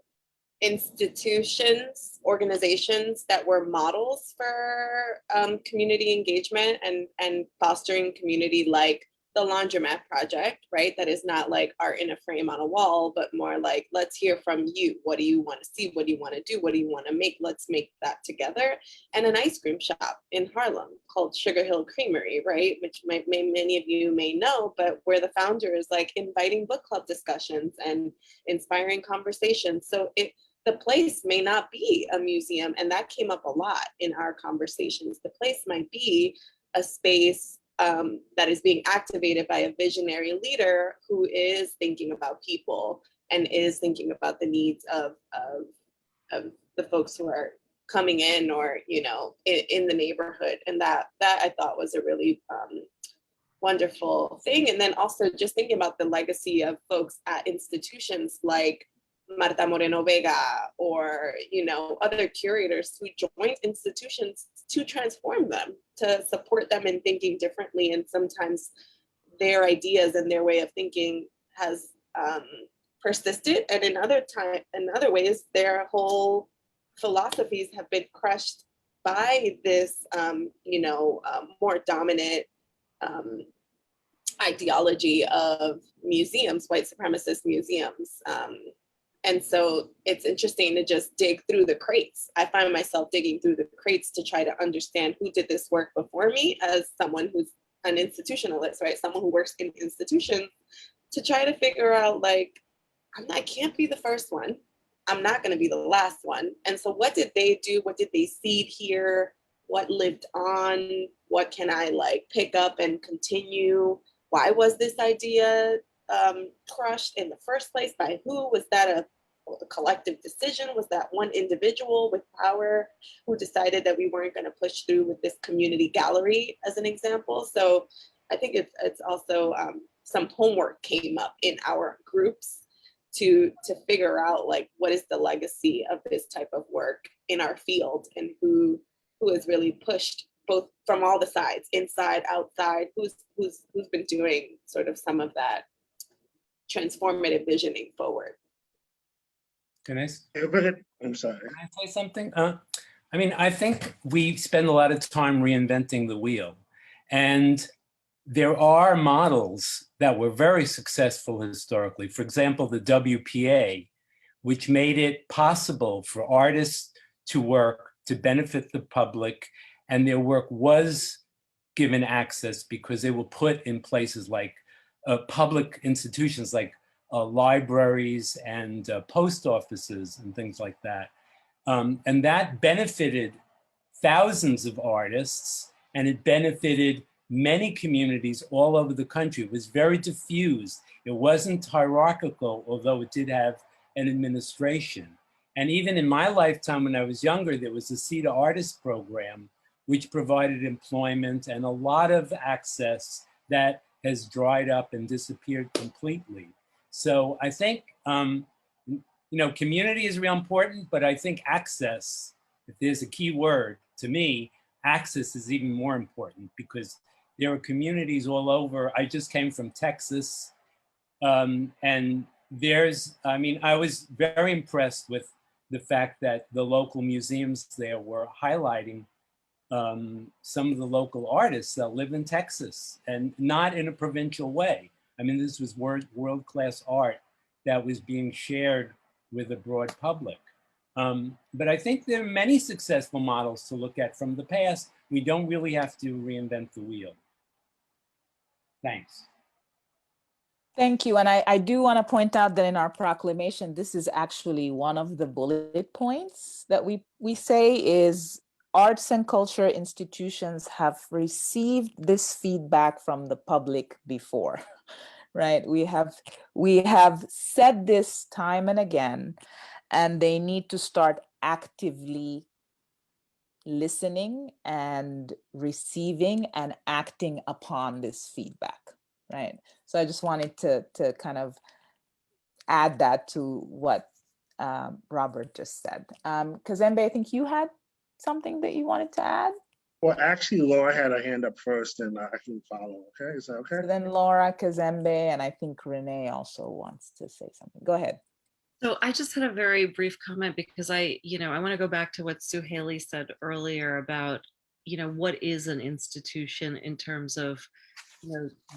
institutions, organizations that were models for community engagement and fostering community, like the Laundromat Project, right? That is not like art in a frame on a wall, but more like, let's hear from you. What do you want to see? What do you want to do? What do you want to make? Let's make that together. And an ice cream shop in Harlem called Sugar Hill Creamery, right? Which many of you may know, but where the founder is like inviting book club discussions and inspiring conversations. So the place may not be a museum, and that came up a lot in our conversations. The place might be a space that is being activated by a visionary leader who is thinking about people and is thinking about the needs of the folks who are coming in, or, you know, in the neighborhood. And that I thought was a really wonderful thing. And then also just thinking about the legacy of folks at institutions like Marta Moreno Vega, or, you know, other curators who joined institutions to transform them, to support them in thinking differently. And sometimes their ideas and their way of thinking has persisted. And in other ways, their whole philosophies have been crushed by this, more dominant ideology of museums, white supremacist museums. And so it's interesting to just dig through the crates. I find myself digging through the crates to try to understand who did this work before me, as someone who's an institutionalist, right? Someone who works in institutions, to try to figure out, like, I can't be the first one. I'm not going to be the last one. And so what did they do? What did they seed here? What lived on? What can I like pick up and continue? Why was this idea crushed in the first place? By who? Was that a collective decision? Was that one individual with power who decided that we weren't going to push through with this community gallery, as an example? So I think it's also some homework came up in our groups to figure out, like, what is the legacy of this type of work in our field, and who has really pushed both from all the sides, inside, outside, who's been doing sort of some of that transformative visioning forward. Can I? I'm sorry. Can I say something? I mean, I think we spend a lot of time reinventing the wheel, and there are models that were very successful historically. For example, the WPA, which made it possible for artists to work to benefit the public, and their work was given access because they were put in places like public institutions like libraries and post offices and things like that. And that benefited thousands of artists, and it benefited many communities all over the country. It was very diffused. It wasn't hierarchical, although it did have an administration. And even in my lifetime, when I was younger, there was the CETA Artist Program, which provided employment and a lot of access that has dried up and disappeared completely. So I think, community is real important, but I think access, if there's a key word to me, access is even more important because there are communities all over. I just came from Texas, and I was very impressed with the fact that the local museums there were highlighting some of the local artists that live in Texas, and not in a provincial way. I mean, this was world-class art that was being shared with a broad public. But I think there are many successful models to look at from the past. We don't really have to reinvent the wheel. Thanks. Thank you. And I do want to point out that in our proclamation, this is actually one of the bullet points that we say is arts and culture institutions have received this feedback from the public before, right? We have said this time and again, and they need to start actively listening and receiving and acting upon this feedback, right? So I just wanted to kind of add that to what Robert just said. Kazembe, I think you had something that you wanted to add? Well, actually, Laura had her hand up first, and I can follow. Okay, is that okay? So then Laura, Kazembe, and I think Renee also wants to say something. Go ahead. So I just had a very brief comment because I want to go back to what Suhaili said earlier about, what is an institution in terms of,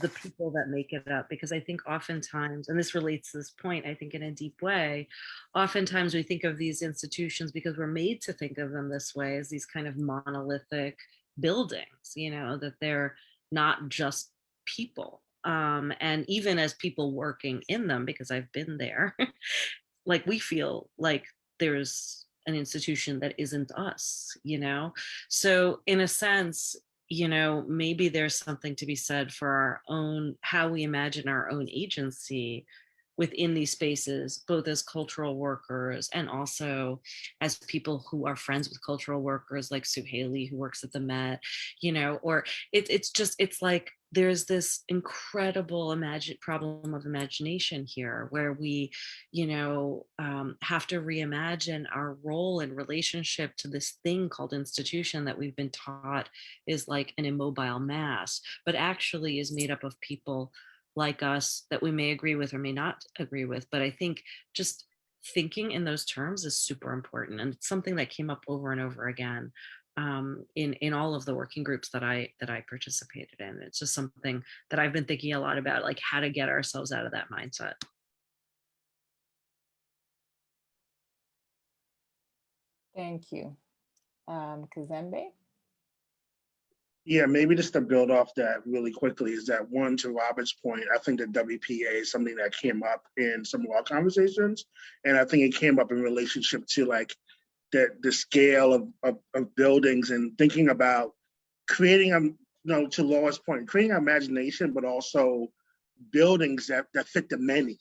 the people that make it up, because I think oftentimes, and this relates to this point, I think in a deep way, oftentimes we think of these institutions because we're made to think of them this way as these kind of monolithic buildings, that they're not just people. And even as people working in them, because I've been there, like we feel like there's an institution that isn't us, So in a sense, maybe there's something to be said for our own, how we imagine our own agency within these spaces, both as cultural workers and also as people who are friends with cultural workers like Suhaili, who works at the Met, or it's like there's this incredible problem of imagination here where we, have to reimagine our role and relationship to this thing called institution that we've been taught is like an immobile mass, but actually is made up of people like us that we may agree with or may not agree with. But I think just thinking in those terms is super important. And it's something that came up over and over again in all of the working groups that I participated in. It's just something that I've been thinking a lot about, like how to get ourselves out of that mindset. Thank you. Kazembe? Yeah, maybe just to build off that really quickly is that one, to Robert's point, I think that WPA is something that came up in some of our conversations. And I think it came up in relationship to like the scale of buildings and thinking about creating, to Laura's point, creating an imagination, but also buildings that fit the many,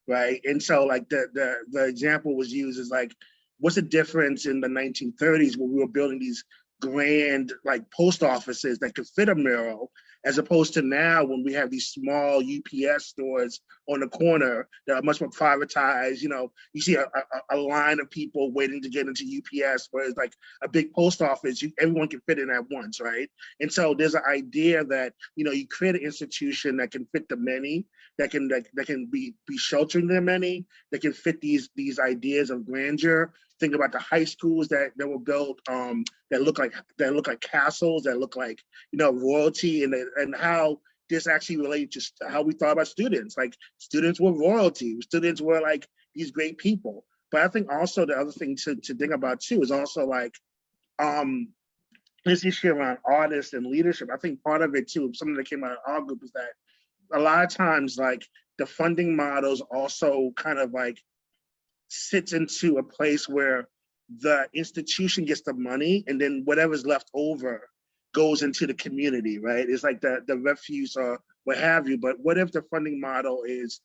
right? And so like the example was used as like, what's the difference in the 1930s when we were building these grand like post offices that could fit a mural, as opposed to now when we have these small UPS stores on the corner that are much more privatized. You see a line of people waiting to get into UPS, whereas like a big post office, everyone can fit in at once, right? And so there's an idea that you create an institution that can fit the many, that can be sheltering the many, that can fit these ideas of grandeur. Think about the high schools that were built that look like castles, that look like royalty, and how this actually related to how we thought about students. Like students were royalty, students were like these great people. But I think also the other thing to think about too is also like this issue around artists and leadership. I think part of it too, something that came out of our group, is that a lot of times like the funding models also kind of like sits into a place where the institution gets the money and then whatever's left over goes into the community, right? It's like the refuse or what have you. But what if the funding model is,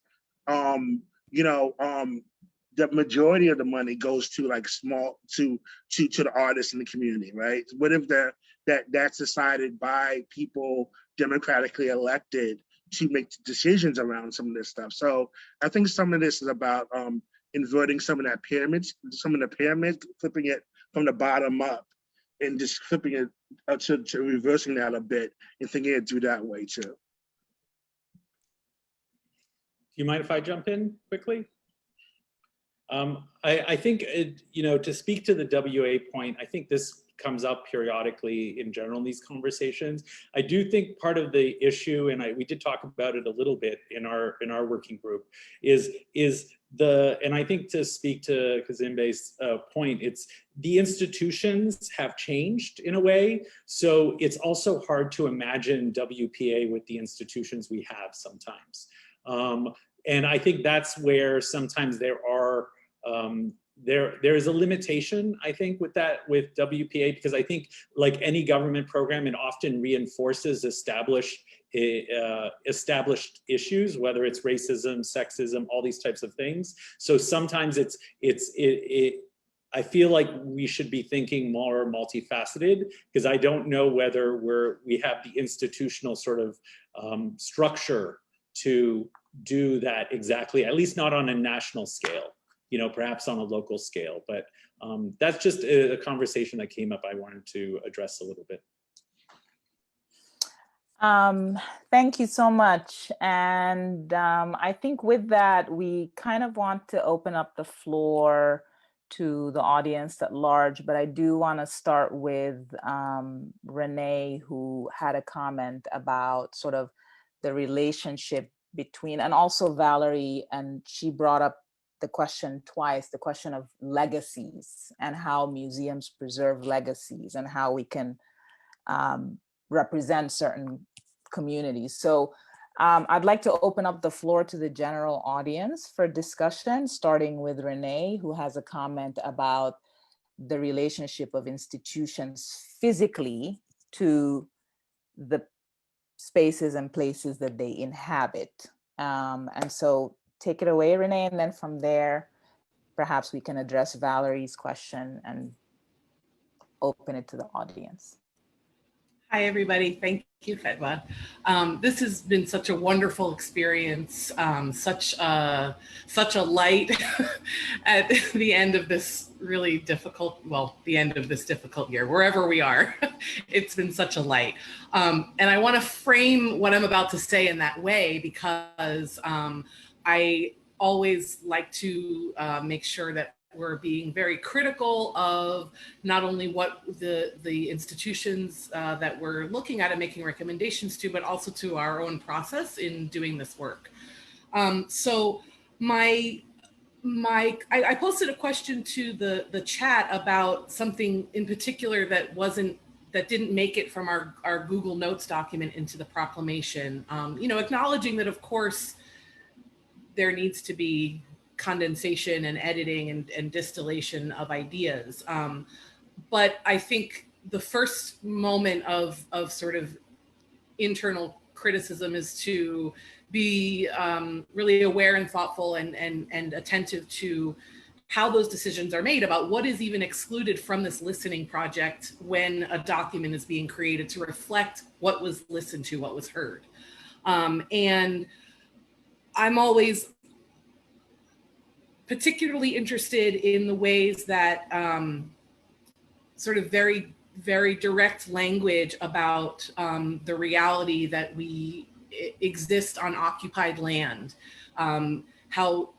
the majority of the money goes to like small to the artists in the community, right? What if that's decided by people democratically elected to make decisions around some of this stuff? So I think some of this is about inverting some of the pyramids, flipping it from the bottom up, and just flipping it to reversing that a bit and thinking it through that way too. Do you mind if I jump in quickly? I think, to speak to the WA point, I think this comes up periodically in general in these conversations. I do think part of the issue, and we did talk about it a little bit in our working group, is and I think to speak to Kazimbe's point, it's the institutions have changed in a way. So it's also hard to imagine WPA with the institutions we have sometimes. And I think that's where sometimes there are, there is a limitation, I think, with WPA, because I think like any government program, it often reinforces established issues, whether it's racism, sexism, all these types of things. So sometimes I feel like we should be thinking more multifaceted, because I don't know whether we have the institutional sort of structure to do that exactly, at least not on a national scale, perhaps on a local scale. But that's just a conversation that came up I wanted to address a little bit. Thank you so much. And I think with that, we kind of want to open up the floor to the audience at large, but I do want to start with Renee, who had a comment about sort of the relationship between, and also Valerie, and she brought up the question twice, the question of legacies and how museums preserve legacies and how we can represent certain communities. So I'd like to open up the floor to the general audience for discussion, starting with Renee, who has a comment about the relationship of institutions physically to the spaces and places that they inhabit. And so take it away, Renee, and then from there, perhaps we can address Valerie's question and open it to the audience. Hi, everybody. Thank you, Fedwa. This has been such a wonderful experience, such a light at the end of this really difficult, the end of this difficult year, wherever we are. It's been such a light. And I want to frame what I'm about to say in that way, because I always like to make sure that we're being very critical of not only what the institutions that we're looking at and making recommendations to, but also to our own process in doing this work. So I posted a question to the chat about something in particular that didn't make it from our Google Notes document into the proclamation. Acknowledging that, of course, there needs to be condensation and editing and distillation of ideas. But I think the first moment of sort of internal criticism is to be really aware and thoughtful and attentive to how those decisions are made about what is even excluded from this listening project when a document is being created to reflect what was listened to, what was heard. And I'm always particularly interested in the ways that sort of very, very direct language about the reality that we exist on occupied land. How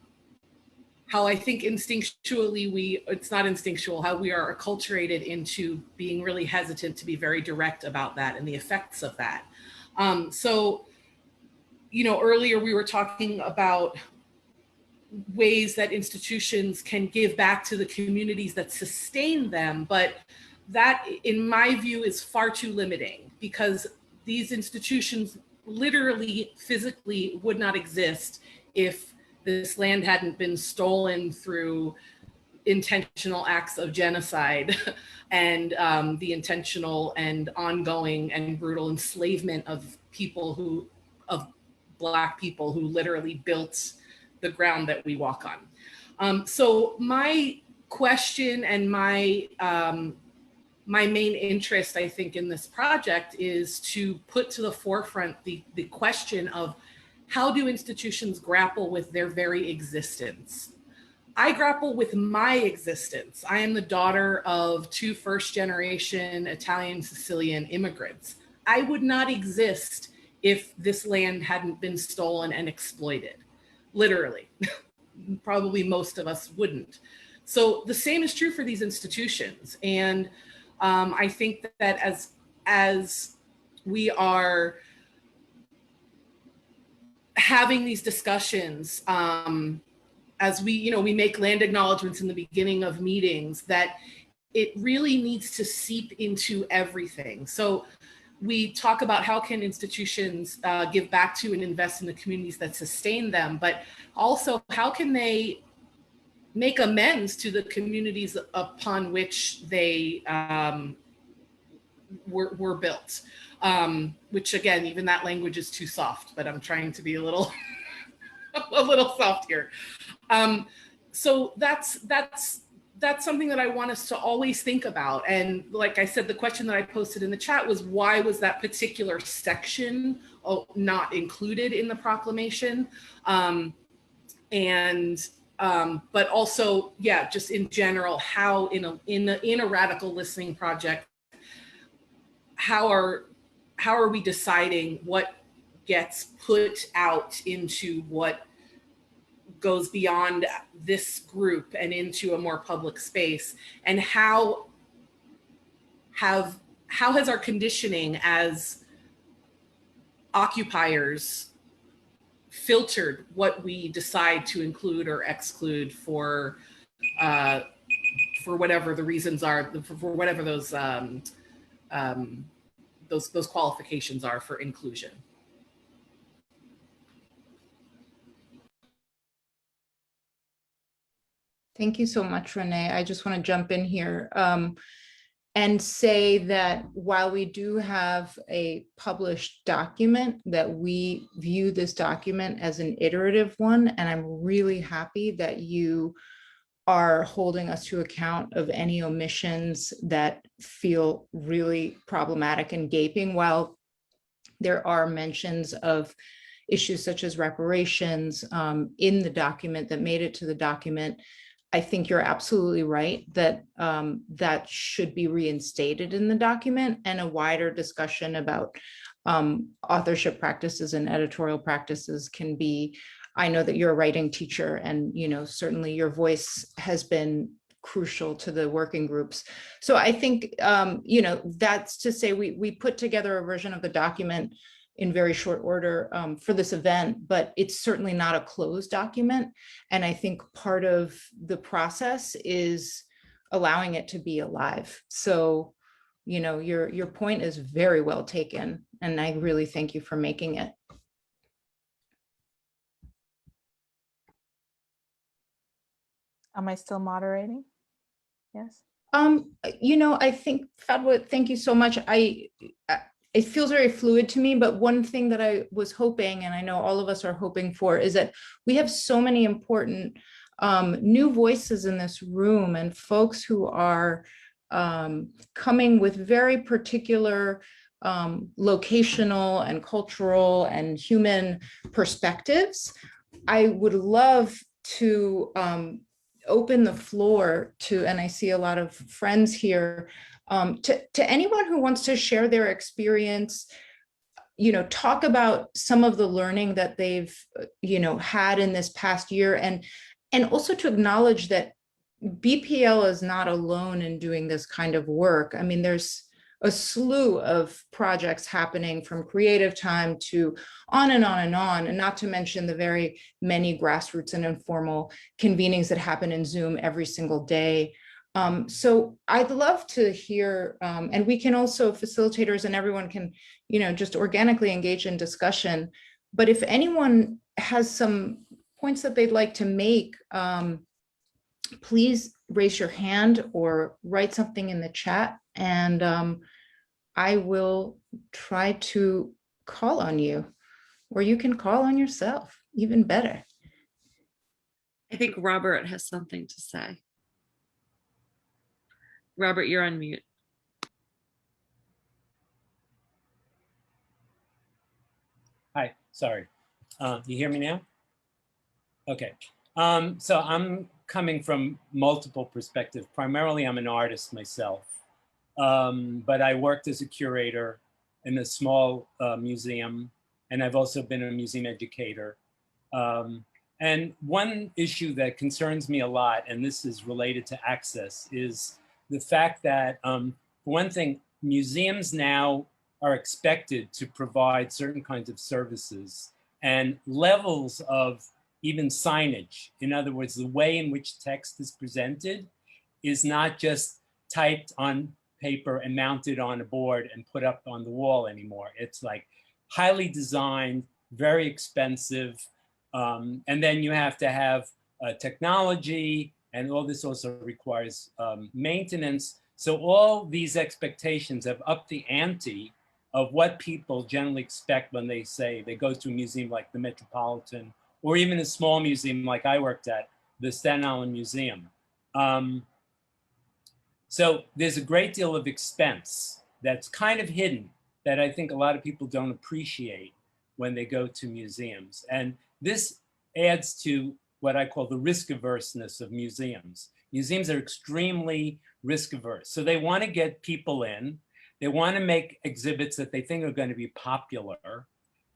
I think instinctually it's not instinctual, how we are acculturated into being really hesitant to be very direct about that and the effects of that. So, earlier we were talking about ways that institutions can give back to the communities that sustain them, but that, in my view, is far too limiting, because these institutions literally, physically would not exist if this land hadn't been stolen through intentional acts of genocide and the intentional and ongoing and brutal enslavement of people of Black people who literally built the ground that we walk on. So my question and my main interest, I think, in this project is to put to the forefront the question of how do institutions grapple with their very existence? I grapple with my existence. I am the daughter of 2 first-generation Italian Sicilian immigrants. I would not exist if this land hadn't been stolen and exploited, literally. Probably most of us wouldn't. So the same is true for these institutions. And I think that as we are having these discussions, as we make land acknowledgements in the beginning of meetings, that it really needs to seep into everything. So we talk about how can institutions give back to and invest in the communities that sustain them, but also how can they make amends to the communities upon which they were built. Which again, even that language is too soft, but I'm trying to be a little soft here. So that's something that I want us to always think about. And like I said, the question that I posted in the chat was, why was that particular section not included in the proclamation? But also, yeah, just in general, how in a radical listening project, how are we deciding what gets put out into what goes beyond this group and into a more public space, and how has our conditioning as occupiers filtered what we decide to include or exclude for whatever the reasons are, for whatever those qualifications are for inclusion. Thank you so much, Renee. I just want to jump in here and say that while we do have a published document, that we view this document as an iterative one, and I'm really happy that you are holding us to account of any omissions that feel really problematic and gaping. While there are mentions of issues such as reparations in the document that made it to the document, I think you're absolutely right that that should be reinstated in the document, and a wider discussion about authorship practices and editorial practices can be. I know that you're a writing teacher, and certainly your voice has been crucial to the working groups. So I think that's to say we put together a version of the document in very short order for this event, but it's certainly not a closed document. And I think part of the process is allowing it to be alive. So, your point is very well taken, and I really thank you for making it. Am I still moderating? Yes. I think, Fadwa, thank you so much. It feels very fluid to me, but one thing that I was hoping, and I know all of us are hoping for, is that we have so many important new voices in this room, and folks who are coming with very particular locational and cultural and human perspectives. I would love to open the floor to, and I see a lot of friends here, to anyone who wants to share their experience, talk about some of the learning that they've, had in this past year, and also to acknowledge that BPL is not alone in doing this kind of work. I mean, there's a slew of projects happening from Creative Time to on and on and on, and not to mention the very many grassroots and informal convenings that happen in Zoom every single day. So I'd love to hear, and we can also, facilitators and everyone can, just organically engage in discussion. But if anyone has some points that they'd like to make please raise your hand or write something in the chat, and I will try to call on you, or you can call on yourself, even better. I think Robert has something to say. Robert, you're on mute. Hi, sorry. You hear me now? Okay. So I'm coming from multiple perspectives. Primarily, I'm an artist myself, but I worked as a curator in a small museum, and I've also been a museum educator. And one issue that concerns me a lot, and this is related to access, is the fact that, for one thing, museums now are expected to provide certain kinds of services and levels of even signage. In other words, the way in which text is presented is not just typed on paper and mounted on a board and put up on the wall anymore. It's like highly designed, very expensive, and then you have to have technology, and all this also requires maintenance. So all these expectations have upped the ante of what people generally expect when they say they go to a museum like the Metropolitan, or even a small museum like I worked at, the Staten Island Museum. So there's a great deal of expense that's kind of hidden that I think a lot of people don't appreciate when they go to museums. And this adds to what I call the risk averseness of museums. Museums are extremely risk averse. So they want to get people in. They want to make exhibits that they think are going to be popular.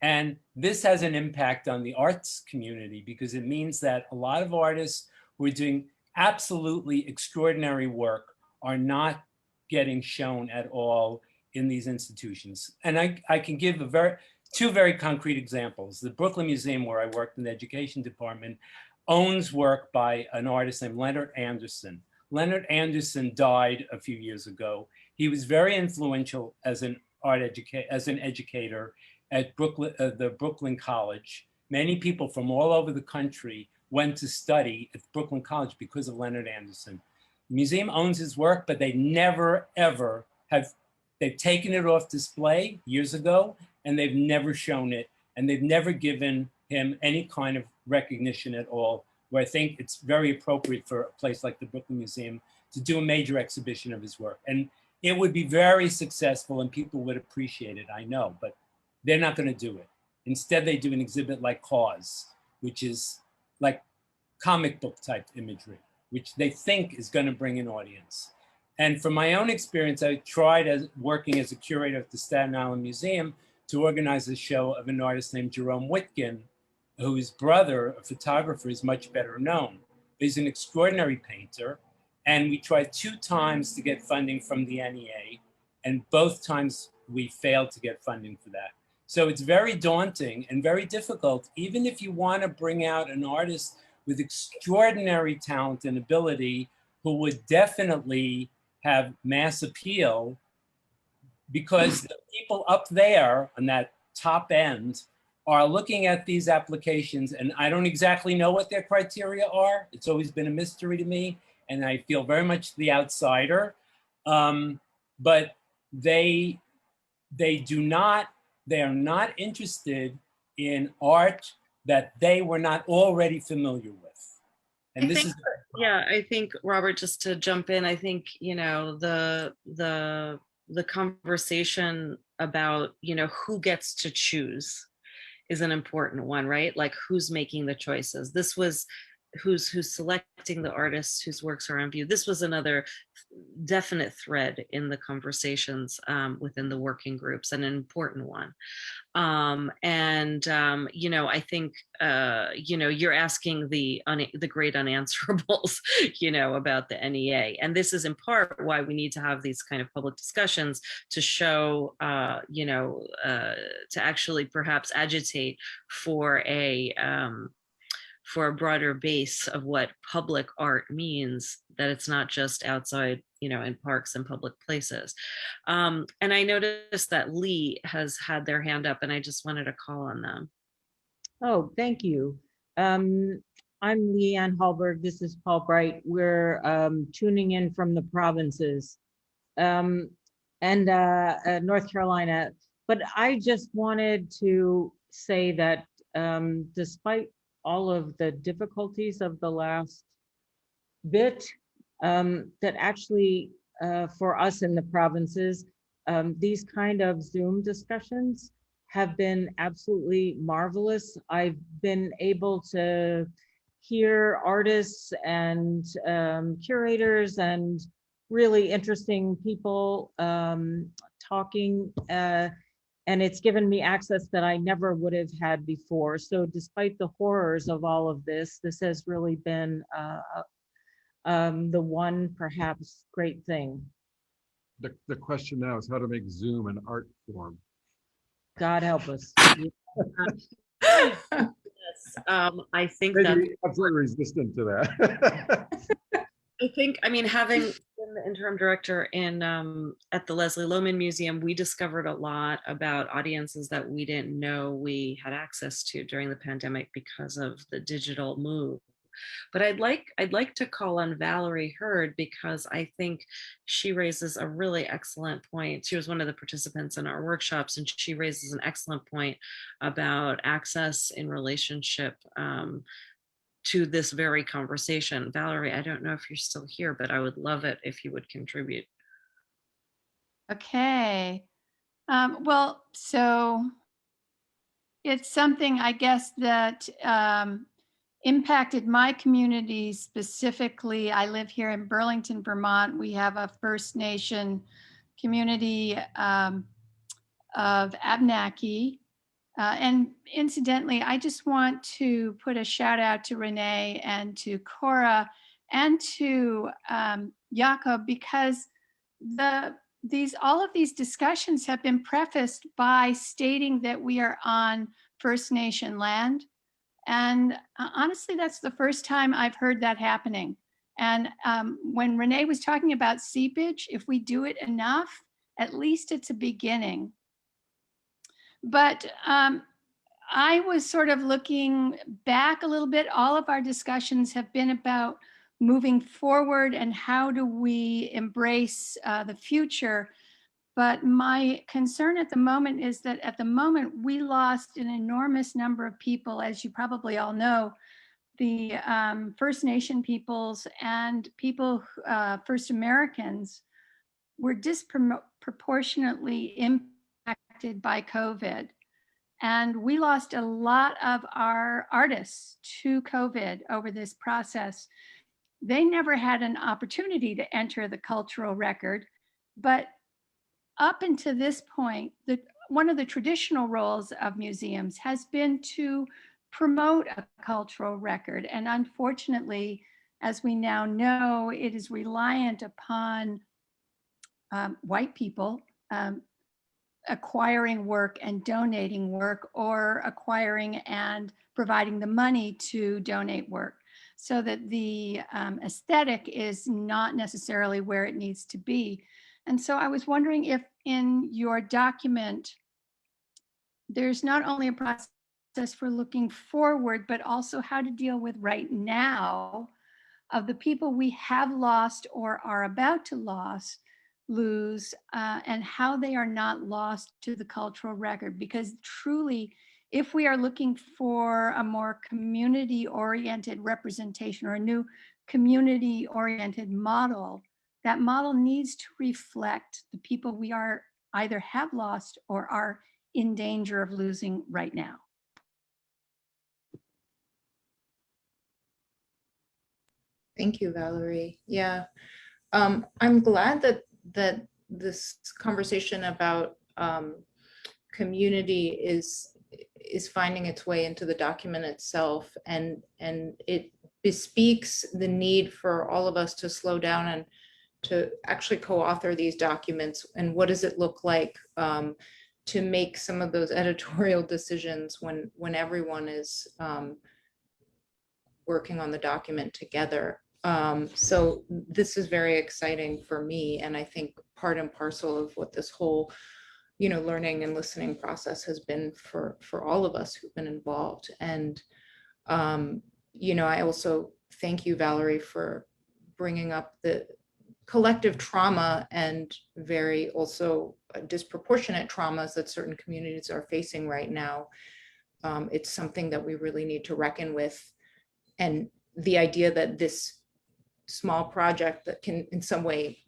And this has an impact on the arts community because it means that a lot of artists who are doing absolutely extraordinary work are not getting shown at all in these institutions. And I can give two very concrete examples. The Brooklyn Museum, where I worked in the education department, owns work by an artist named Leonard Anderson. Leonard Anderson died a few years ago. He was very influential as an educator at the Brooklyn College. Many people from all over the country went to study at Brooklyn College because of Leonard Anderson. The museum owns his work, but they never, ever have, they've taken it off display years ago, and they've never shown it, and they've never given him any kind of recognition at all, where I think it's very appropriate for a place like the Brooklyn Museum to do a major exhibition of his work. And it would be very successful and people would appreciate it, I know, but they're not going to do it. Instead, they do an exhibit like Cause, which is like comic book type imagery, which they think is going to bring an audience. And from my own experience, I tried working as a curator at the Staten Island Museum to organize a show of an artist named Jerome Witkin, whose brother, a photographer, is much better known. He's an extraordinary painter. And we tried 2 times to get funding from the NEA, and both times we failed to get funding for that. So it's very daunting and very difficult, even if you want to bring out an artist with extraordinary talent and ability who would definitely have mass appeal, because the people up there on that top end are looking at these applications, and I don't exactly know what their criteria are. It's always been a mystery to me, and I feel very much the outsider. But they are not interested in art that they were not already familiar with. And this is yeah, I think, Robert, just to jump in, I think, you know, the conversation about, you know, who gets to choose is an important one, right? Like, who's making the choices? This was who's selecting the artists whose works are on view. This was another definite thread in the conversations within the working groups, and an important one. You know, I think, you know, you're asking the great unanswerables, you know, about the NEA. And this is in part why we need to have these kind of public discussions to show, you know, to actually perhaps agitate for a broader base of what public art means, that it's not just outside, you know, in parks and public places. And I noticed that Lee has had their hand up, and I just wanted to call on them. Oh, thank you. I'm Leanne Hallberg. This is Paul Bright. We're tuning in from the provinces and North Carolina. But I just wanted to say that despite all of the difficulties of the last bit, that actually for us in the provinces, these kind of Zoom discussions have been absolutely marvelous. I've been able to hear artists and curators and really interesting people talking, and it's given me access that I never would have had before. So despite the horrors of all of this, this has really been the one perhaps great thing. The question now is how to make Zoom an art form. God help us. Yes, I think that Maybe absolutely resistant to that. I think, I mean, having been the interim director in at the Leslie Lohman Museum, we discovered a lot about audiences that we didn't know we had access to during the pandemic because of the digital move. But I'd like to call on Valerie Hurd because I think she raises a really excellent point. She was one of the participants in our workshops, and she raises an excellent point about access in relationship to this very conversation. Valerie, I don't know if you're still here, but I would love it if you would contribute. Okay. Well, so it's something I guess that impacted my community specifically. I live here in Burlington, Vermont. We have a First Nation community of Abenaki. And incidentally, I just want to put a shout out to Renee and to Cora and to Jakob, because all of these discussions have been prefaced by stating that we are on First Nation land. And honestly, that's the first time I've heard that happening. And when Renee was talking about seepage, if we do it enough, at least it's a beginning. But I was sort of looking back a little bit. All of our discussions have been about moving forward and how do we embrace the future. But my concern at the moment is that at the moment we lost an enormous number of people, as you probably all know, the First Nation peoples and people, First Americans, were disproportionately impacted by COVID. And we lost a lot of our artists to COVID over this process. They never had an opportunity to enter the cultural record, but up until this point, one of the traditional roles of museums has been to promote a cultural record. And unfortunately, as we now know, it is reliant upon white people acquiring work and donating work, or acquiring and providing the money to donate work, so that the aesthetic is not necessarily where it needs to be. And so I was wondering if in your document, there's not only a process for looking forward, but also how to deal with right now of the people we have lost or are about to lose, and how they are not lost to the cultural record. Because truly, if we are looking for a more community-oriented representation or a new community-oriented model, that model needs to reflect the people we are either have lost or are in danger of losing right now. Thank you, Valerie. Yeah, I'm glad that this conversation about community is finding its way into the document itself, and it bespeaks the need for all of us to slow down and to actually co-author these documents. And what does it look like to make some of those editorial decisions when everyone is working on the document together. So this is very exciting for me, and I think part and parcel of what this whole, learning and listening process has been for all of us who've been involved. And I also thank you, Valerie, for bringing up the collective trauma and very also disproportionate traumas that certain communities are facing right now. It's something that we really need to reckon with. And the idea that this small project that can in some way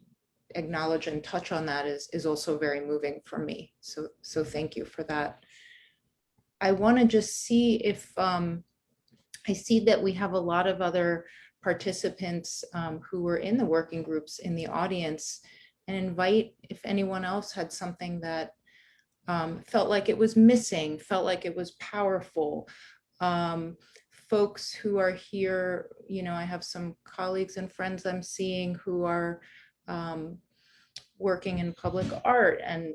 acknowledge and touch on that is also very moving for me. So thank you for that. I want to just see if I see that we have a lot of other participants who were in the working groups in the audience, and invite if anyone else had something that felt like it was missing, felt like it was powerful. Folks who are here, I have some colleagues and friends I'm seeing who are working in public art, and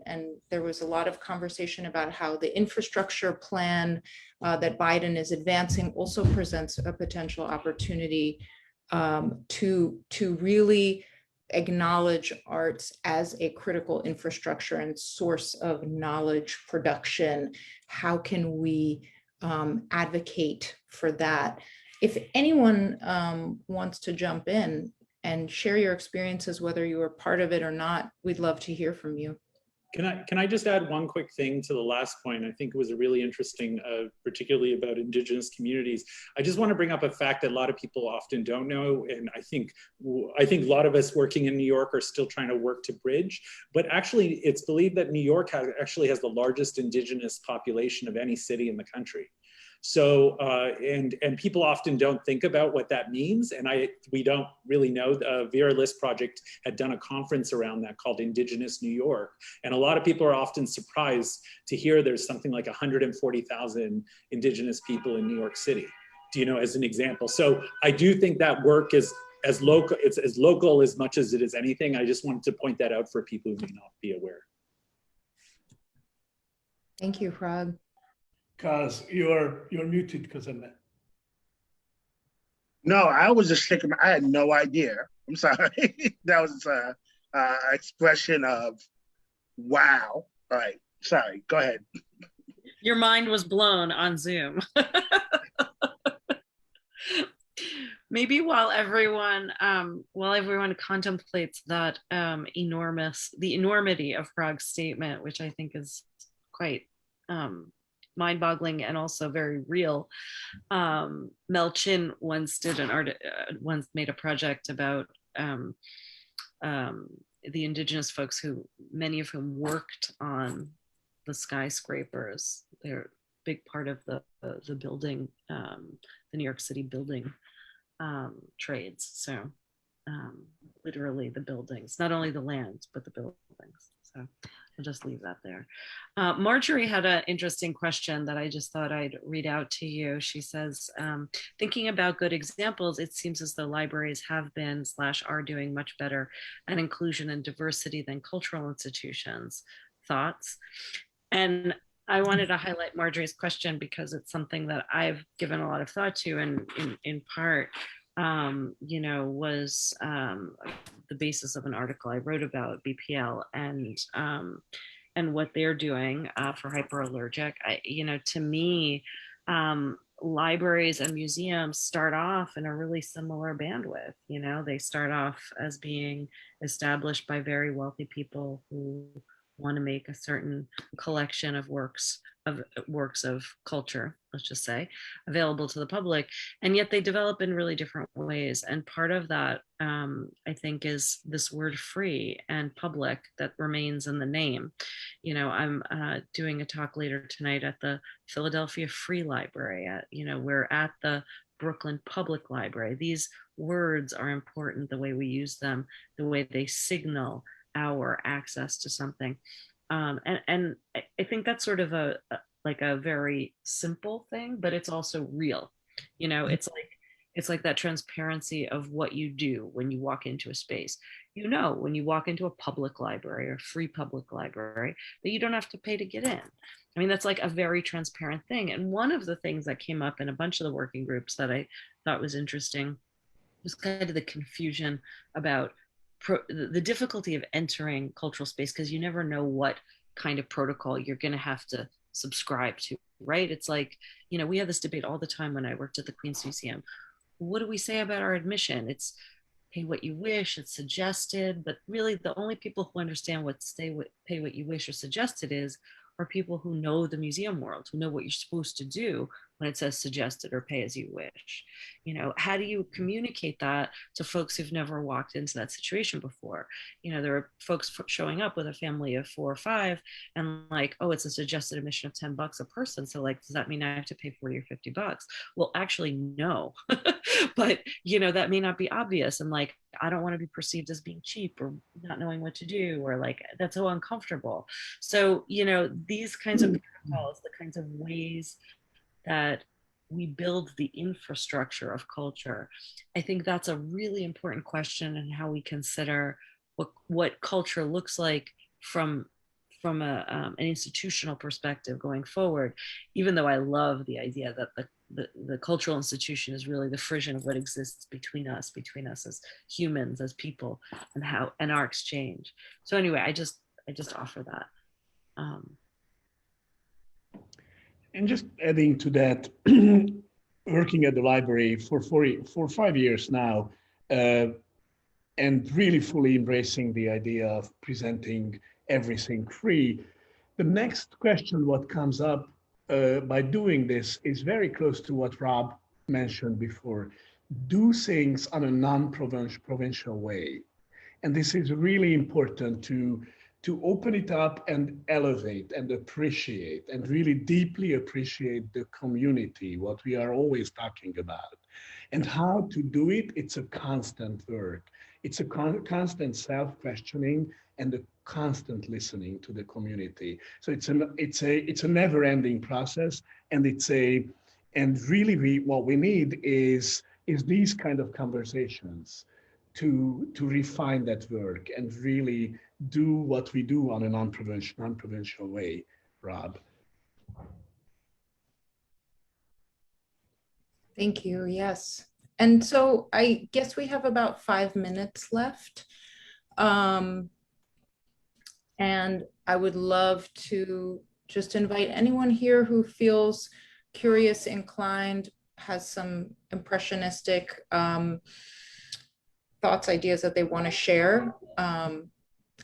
there was a lot of conversation about how the infrastructure plan that Biden is advancing also presents a potential opportunity to really acknowledge arts as a critical infrastructure and source of knowledge production. How can we advocate for that? If anyone wants to jump in and share your experiences, whether you were part of it or not, we'd love to hear from you. Can I just add one quick thing to the last point? I think it was a really interesting, particularly about Indigenous communities. I just want to bring up a fact that a lot of people often don't know, and I think a lot of us working in New York are still trying to work to bridge. But actually, it's believed that New York actually has the largest Indigenous population of any city in the country. So, and people often don't think about what that means. And we don't really know. The Vera List Project had done a conference around that called Indigenous New York. And a lot of people are often surprised to hear there's something like 140,000 Indigenous people in New York City, as an example. So I do think that work is as local, it's as local as much as it is anything. I just wanted to point that out for people who may not be aware. Thank you, Frog. Cause you're muted, Kazembe. No, I was just thinking, I had no idea. I'm sorry. That was an expression of wow. All right, sorry, go ahead. Your mind was blown on Zoom. Maybe while everyone contemplates that the enormity of Frog's statement, which I think is quite mind-boggling and also very real. Mel Chin once did once made a project about the Indigenous folks many of whom worked on the skyscrapers. They're a big part of the building, the New York City building trades. So literally the buildings, not only the land, but the buildings. So I'll just leave that there. Marjorie had an interesting question that I just thought I'd read out to you. She says, thinking about good examples, it seems as though libraries have been / are doing much better at inclusion and diversity than cultural institutions. Thoughts? And I wanted to highlight Marjorie's question because it's something that I've given a lot of thought to, and in part, was the basis of an article I wrote about BPL and what they're doing for hyperallergic. To me, libraries and museums start off in a really similar bandwidth. They start off as being established by very wealthy people who want to make a certain collection of works of culture, let's just say, available to the public, and yet they develop in really different ways. And part of that, I think, is this word free and public that remains in the name. I'm doing a talk later tonight at the Philadelphia Free Library. We're at the Brooklyn Public Library. These words are important, the way we use them, the way they signal our access to something. And I think that's sort of a very simple thing, but it's also real. It's like that transparency of what you do when you walk into a space. When you walk into a public library or free public library, that you don't have to pay to get in. I mean, that's like a very transparent thing. And one of the things that came up in a bunch of the working groups that I thought was interesting was kind of the confusion about the difficulty of entering cultural space, because you never know what kind of protocol you're going to have to subscribe to, right? It's like, you know, we had this debate all the time when I worked at the Queen's Museum. What do we say about our admission? It's pay what you wish, it's suggested, but really the only people who understand what pay what you wish or suggested is are people who know the museum world, who know what you're supposed to do when it says suggested or pay as you wish. You know, how do you communicate that to folks who've never walked into that situation before? You know, there are folks showing up with a family of 4 or 5 and like, oh, it's a suggested admission of $10 a person. So like, does that mean I have to pay 40 or $50? Well, actually, no. But, you know, that may not be obvious. And like, I don't want to be perceived as being cheap or not knowing what to do, or like, that's so uncomfortable. So, you know, these kinds of protocols, the kinds of ways that we build the infrastructure of culture, I think that's a really important question, and how we consider what culture looks like from an institutional perspective going forward, even though I love the idea that the cultural institution is really the frisson of what exists between us as humans, as people, and our exchange. So anyway, I just offer that. And just adding to that, working at the library for 5 years now, and really fully embracing the idea of presenting everything free, the next question what comes up by doing this is very close to what Rob mentioned before. Do things on a non-provincial way. And this is really important to open it up and elevate and appreciate and really deeply appreciate the community, what we are always talking about. And how to do it, it's a constant work. It's a constant self-questioning and a constant listening to the community. So it's a never-ending process, and really what we need is these kind of conversations to refine that work and really do what we do on a non-provincial way, Rob. Thank you. Yes. And so I guess we have about 5 minutes left. And I would love to just invite anyone here who feels curious, inclined, has some impressionistic thoughts, ideas that they want to share.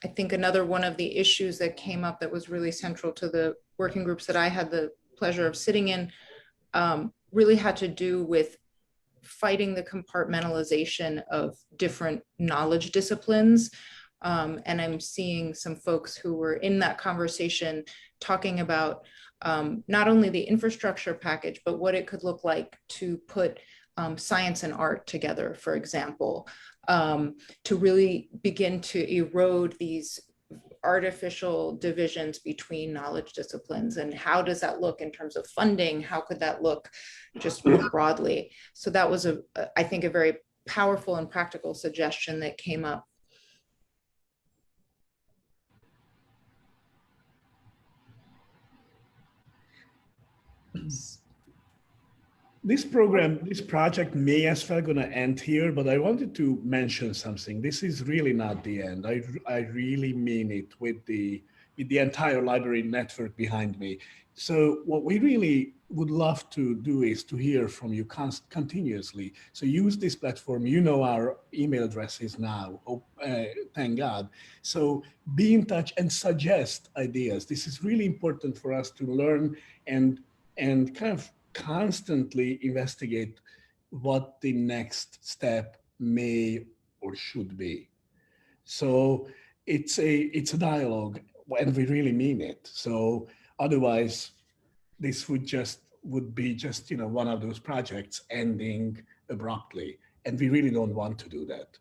I think another one of the issues that came up that was really central to the working groups that I had the pleasure of sitting in really had to do with fighting the compartmentalization of different knowledge disciplines. And I'm seeing some folks who were in that conversation talking about not only the infrastructure package, but what it could look like to put science and art together, for example, to really begin to erode these artificial divisions between knowledge disciplines. And how does that look in terms of funding? How could that look just more broadly? So that was, I think, a very powerful and practical suggestion that came up. This project may as well gonna end here, but I wanted to mention something. This is really not the end. I really mean it with the entire library network behind me. So what we really would love to do is to hear from you continuously. So use this platform. You know our email addresses now, thank God. So be in touch and suggest ideas. This is really important for us to learn and kind of constantly investigate what the next step may or should be. So it's a dialogue, and we really mean it. So otherwise, this would be just one of those projects ending abruptly, and we really don't want to do that.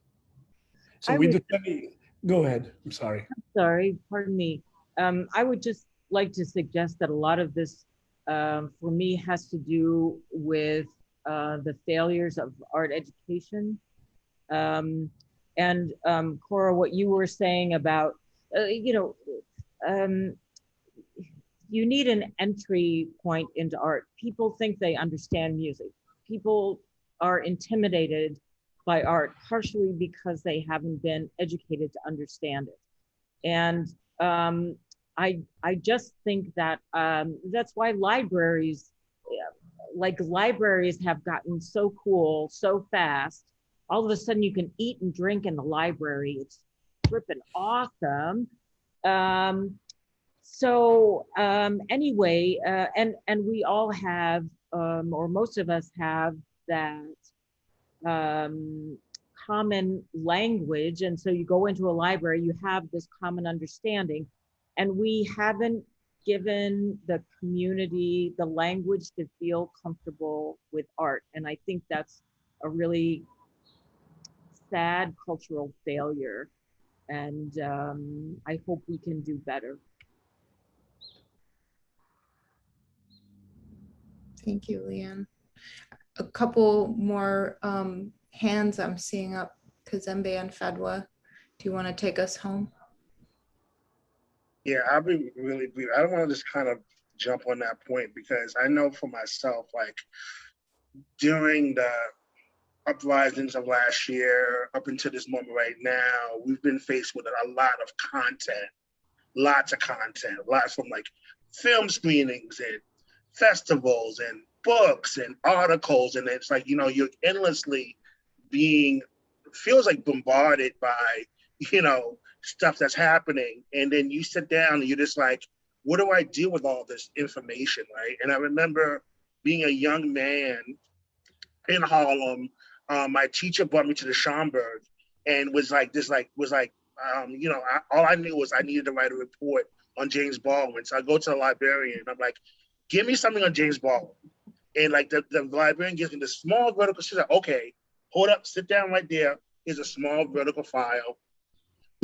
So go ahead. I'm sorry. Sorry, pardon me. I would just like to suggest that a lot of this for me has to do with the failures of art education. And Cora, what you were saying about, you need an entry point into art. People think they understand music. People are intimidated by art, partially because they haven't been educated to understand it. And I just think that that's why libraries, libraries have gotten so cool so fast. All of a sudden you can eat and drink in the library. It's frippin' awesome. Anyway, and we all have, or most of us have that common language. And so you go into a library, you have this common understanding, and we haven't given the community the language to feel comfortable with art. And I think that's a really sad cultural failure. And I hope we can do better. Thank you, Leanne. A couple more hands I'm seeing up. Kazembe and Fadwa, do you want to take us home? Yeah, I'll be really brief. I don't want to just kind of jump on that point because I know for myself, like during the uprisings of last year up until this moment right now, we've been faced with a lot of content, lots from like film screenings and festivals and books and articles. And it's like, you know, you're endlessly being, feels like bombarded by, you know, stuff that's happening. And then you sit down and you're just like, what do I do with all this information, right? And I remember being a young man in Harlem, my teacher brought me to the Schomburg and was like, you know, all I knew was I needed to write a report on James Baldwin. So I go to the librarian and I'm like, give me something on James Baldwin. And like the librarian gives me the small vertical, she's like, okay, hold up, sit down right there. Here's a small vertical file,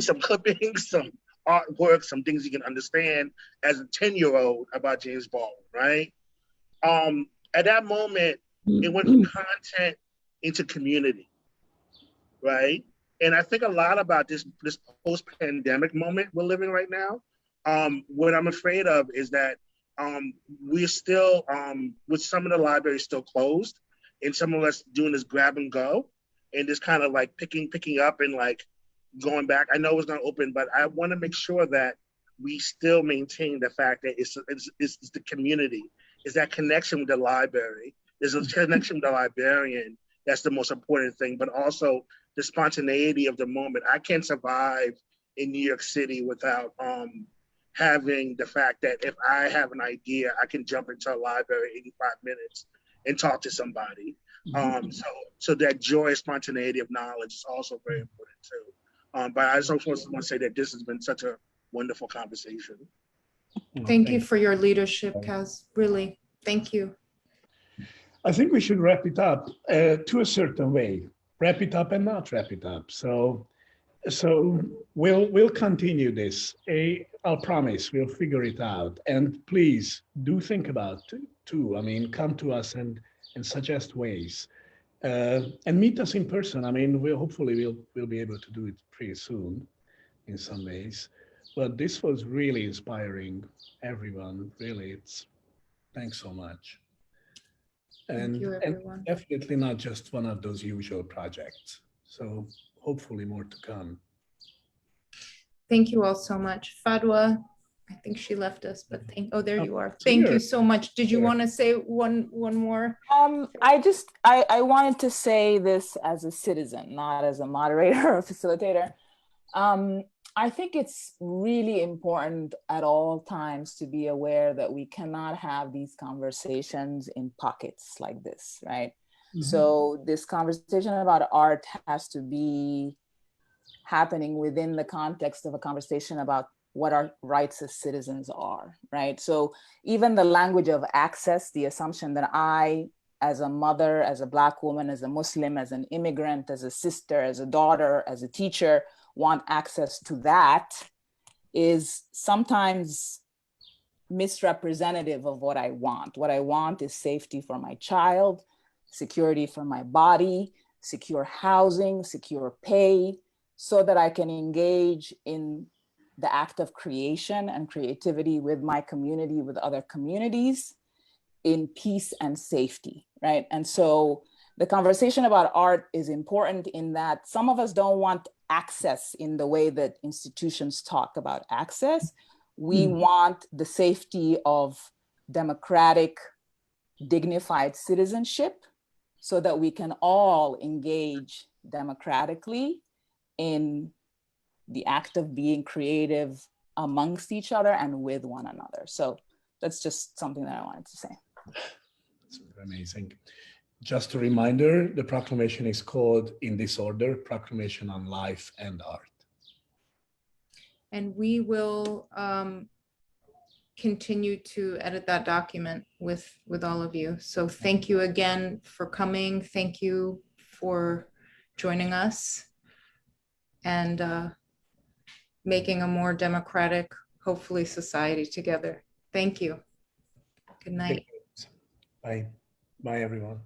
some clippings, some artwork, some things you can understand as a 10-year-old about James Baldwin, right? At that moment, it went from content into community, right? And I think a lot about this post-pandemic moment we're living right now. What I'm afraid of is that we're still, with some of the libraries still closed, and some of us doing this grab and go, and just kind of like picking up and like going back. I know it's not open, but I want to make sure that we still maintain the fact that it's the community, it's that connection with the library. There's a connection with the librarian. That's the most important thing, but also the spontaneity of the moment. I can't survive in New York City without having the fact that if I have an idea, I can jump into a library 85 minutes and talk to somebody. So that joy, spontaneity of knowledge is also very important too. But I just also want to say that this has been such a wonderful conversation. Thank you for your leadership, Kaz. Really, thank you. I think we should wrap it up to a certain way. Wrap it up and not wrap it up. So we'll continue this. I'll promise we'll figure it out. And please do think about too. I mean, come to us and suggest ways, and meet us in person. I mean, hopefully we'll be able to do it pretty soon, in some ways. But this was really inspiring, everyone. Really, thanks so much. Thank you, everyone. And definitely not just one of those usual projects. So hopefully more to come. Thank you all so much. Fadwa, I think she left us, but oh, there you are. Thank you so much. Did you want to say one more? I wanted to say this as a citizen, not as a moderator or facilitator. I think it's really important at all times to be aware that we cannot have these conversations in pockets like this, right? Mm-hmm. So this conversation about art has to be happening within the context of a conversation about what our rights as citizens are, right? So even the language of access, the assumption that I, as a mother, as a Black woman, as a Muslim, as an immigrant, as a sister, as a daughter, as a teacher, want access to that is sometimes misrepresentative of what I want. What I want is safety for my child, security for my body, secure housing, secure pay, so that I can engage in the act of creation and creativity with my community, with other communities, in peace and safety, right? And so the conversation about art is important in that some of us don't want access in the way that institutions talk about access. We want the safety of democratic, dignified citizenship so that we can all engage democratically in the act of being creative amongst each other and with one another. So that's just something that I wanted to say. It's amazing. Just a reminder, the proclamation is called, in this order, Proclamation on Life and Art. And we will continue to edit that document with all of you. So thank you again for coming. Thank you for joining us and making a more democratic, hopefully, society together. Thank you. Good night. Bye. Bye, everyone.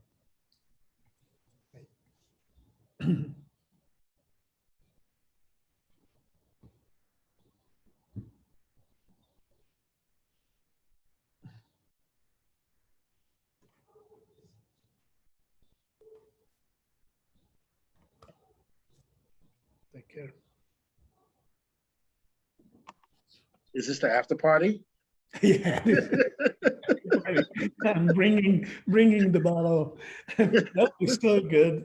Take care. Is this the after party? Yeah. I'm bringing the bottle. That was so good.